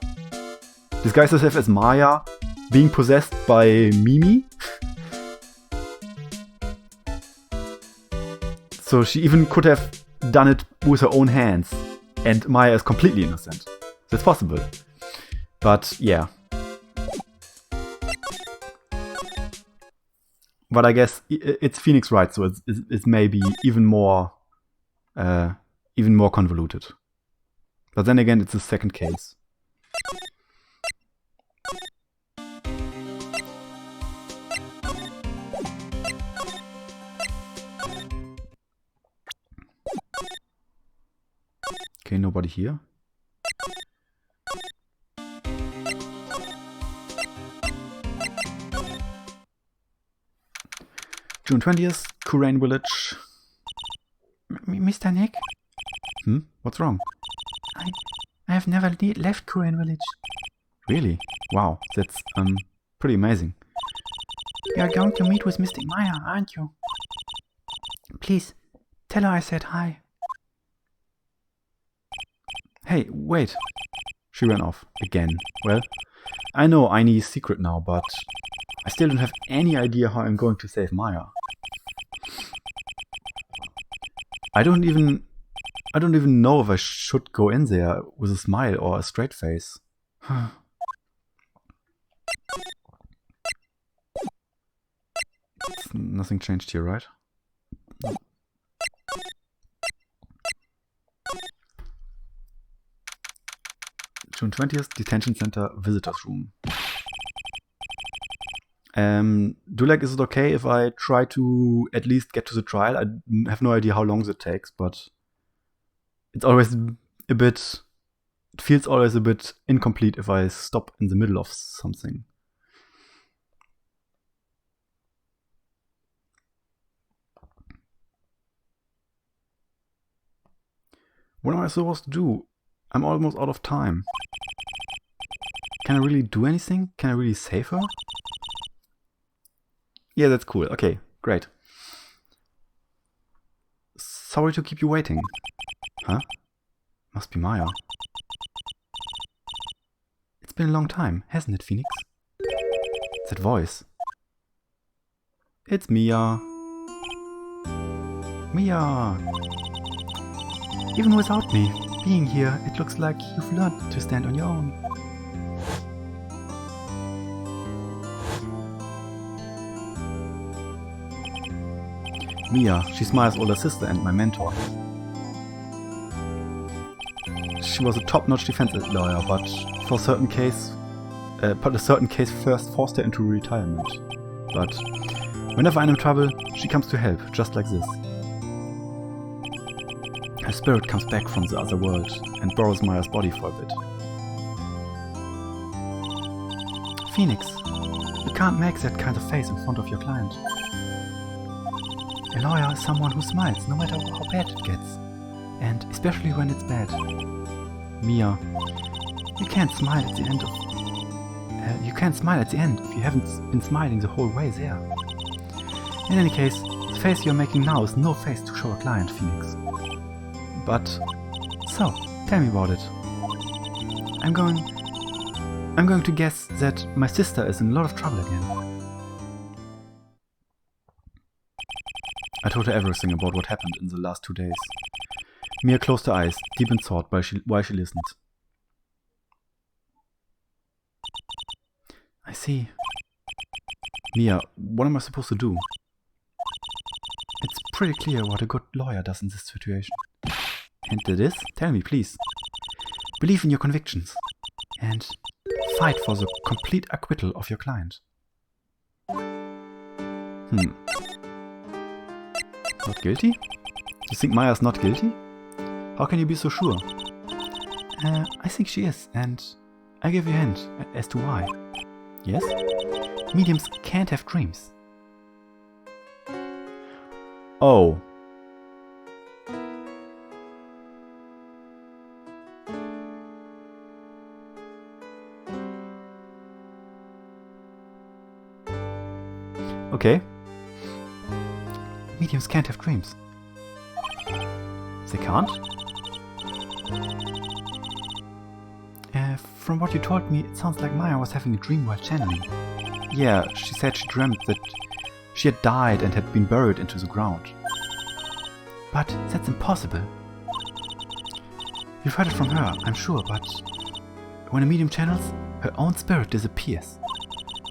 Disguised herself as Maya, being possessed by Mimi. So she even could have done it with her own hands. And Maya is completely innocent. That's possible. But yeah. But I guess it's Phoenix Wright, so it's maybe even more convoluted. But then again, it's the second case. Okay, nobody here. June 20th, Kurain Village. Mr. Nick? What's wrong? I have never left Kurain Village. Really? Wow, that's pretty amazing. You are going to meet with Mystic Maya, aren't you? Please, tell her I said hi. Hey, wait. She ran off. Again. Well, I know Aine's secret now, but I still don't have any idea how I'm going to save Maya. I don't even know if I should go in there with a smile or a straight face. Nothing changed here, right? No. June 20th, Detention Center Visitors Room. Dulek, is it okay if I try to at least get to the trial? I have no idea how long it takes, but it's always a bit... It feels always a bit incomplete if I stop in the middle of something. What am I supposed to do? I'm almost out of time. Can I really do anything? Can I really save her? Yeah, that's cool. Okay, great. Sorry to keep you waiting. Huh? Must be Maya. It's been a long time, hasn't it, Phoenix? That voice. It's Mia. Mia! Even without me being here, it looks like you've learned to stand on your own. Mia, she's Maya's older sister and my mentor. She was a top-notch defense lawyer, but for a certain case, but a certain case first forced her into retirement. But whenever I'm in trouble, she comes to help, just like this. Her spirit comes back from the other world and borrows Maya's body for a bit. Phoenix, you can't make that kind of face in front of your client. A lawyer is someone who smiles no matter how bad it gets, and especially when it's bad. Mia, You can't smile at the end if you haven't been smiling the whole way there. In any case, the face you're making now is no face to show a client, Phoenix. but... So, tell me about it. I'm going to guess that my sister is in a lot of trouble again. I told her everything about what happened in the last 2 days. Mia closed her eyes, deep in thought, while she listened. I see. Mia, what am I supposed to do? It's pretty clear what a good lawyer does in this situation. And it is? Tell me, please. Believe in your convictions. And fight for the complete acquittal of your client. Not guilty? You think Maya's not guilty? How can you be so sure? I think she is, and I'll give you a hint as to why. Yes? Mediums can't have dreams. Oh. Okay. Mediums can't have dreams. They can't? From what you told me, it sounds like Maya was having a dream while channeling. Yeah, she said she dreamt that she had died and had been buried into the ground. But that's impossible. You've heard it from her, I'm sure, but when a medium channels, her own spirit disappears.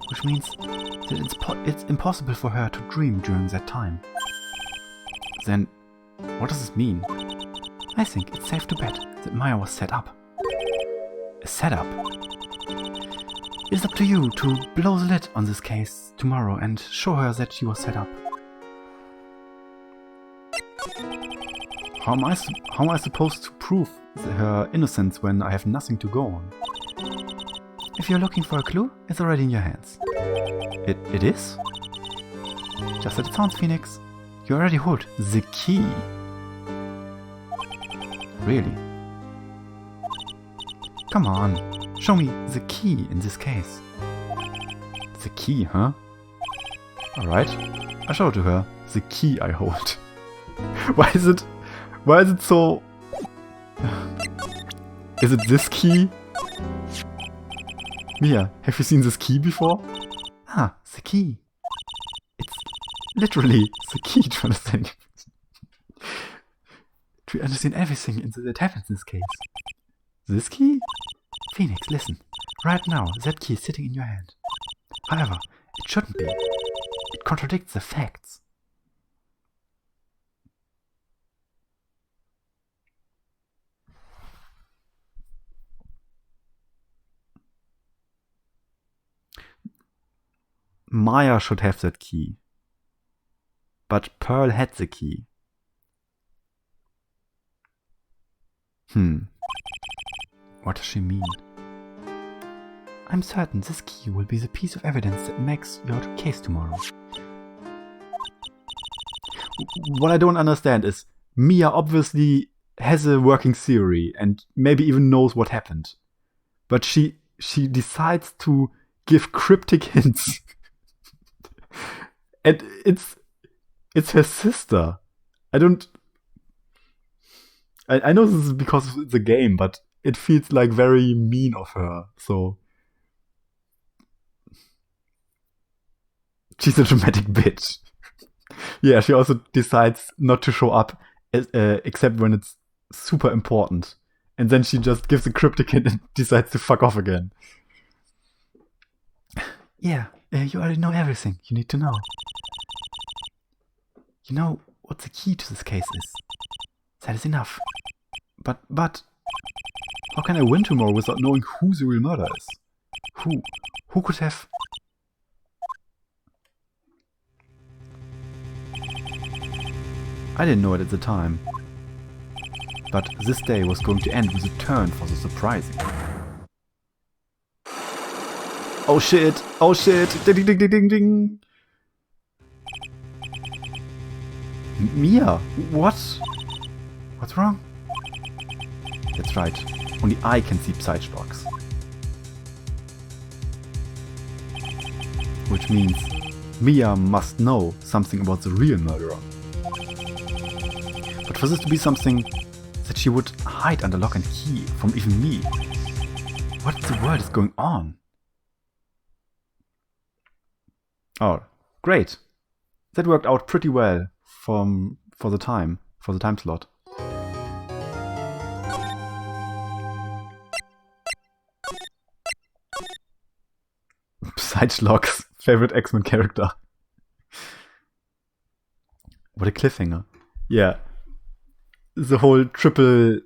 Which means that it's impossible for her to dream during that time. Then, what does this mean? I think it's safe to bet that Maya was set up. A setup? It's up to you to blow the lid on this case tomorrow and show her that she was set up. How am I supposed to prove her innocence when I have nothing to go on? If you're looking for a clue, it's already in your hands. It is? Just as it sounds, Phoenix. You already hold the key. Really? Come on, show me the key in this case. The key, huh? Alright, I show it to her. The key I hold. Why is it so... Is it this key? Mia, have you seen this key before? Ah, the key. It's literally the key to understand. To understand everything that happens in this case. This key? Phoenix, listen. Right now, that key is sitting in your hand. However, it shouldn't be. It contradicts the facts. Maya should have that key. But Pearl had the key. What does she mean? I'm certain this key will be the piece of evidence that makes your case tomorrow. What I don't understand is Mia obviously has a working theory and maybe even knows what happened. But she decides to give cryptic hints. And it's her sister. I know this is because it's a game, but it feels like very mean of her. So she's a dramatic bitch. Yeah, she also decides not to show up except when it's super important. And then she just gives a cryptic hint and decides to fuck off again. Yeah, you already know everything you need to know. You know what the key to this case is. That is enough. But how can I win tomorrow without knowing who the real murderer is? Who could have... I didn't know it at the time. But this day was going to end with a turn for the surprising. Oh shit! Oh shit! Ding ding ding ding ding! Mia! What? What's wrong? That's right. Only I can see Psychblocks. Which means Mia must know something about the real murderer. But for this to be something that she would hide under lock and key from even me, what in the world is going on? Oh, great. That worked out pretty well for the time slot. Psychlock's favorite X-Men character. What a cliffhanger. Yeah. The whole triple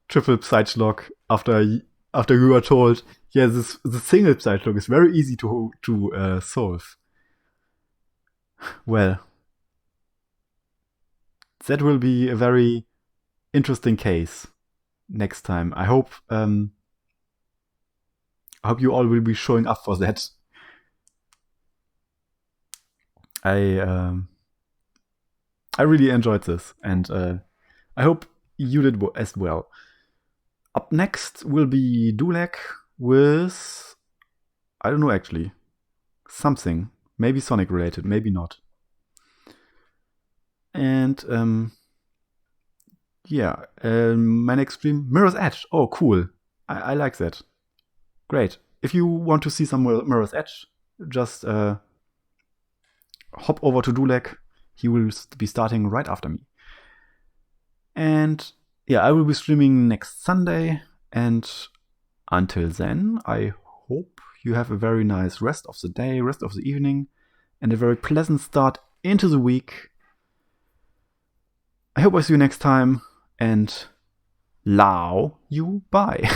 Psychlock after you are told, yeah, the single Psychlock is very easy to solve. Well, that will be a very interesting case next time. I hope you all will be showing up for that. I really enjoyed this, and I hope you did as well. Up next will be Dulek with, I don't know actually, something. Maybe Sonic related, maybe not. And yeah, my next stream, Mirror's Edge. Oh, cool. I like that. Great. If you want to see some Mirror's Edge, just hop over to Dulek. He will be starting right after me. And yeah, I will be streaming next Sunday. And until then, I hope you have a very nice rest of the day, rest of the evening, and a very pleasant start into the week. I hope I see you next time, and Lao you bye.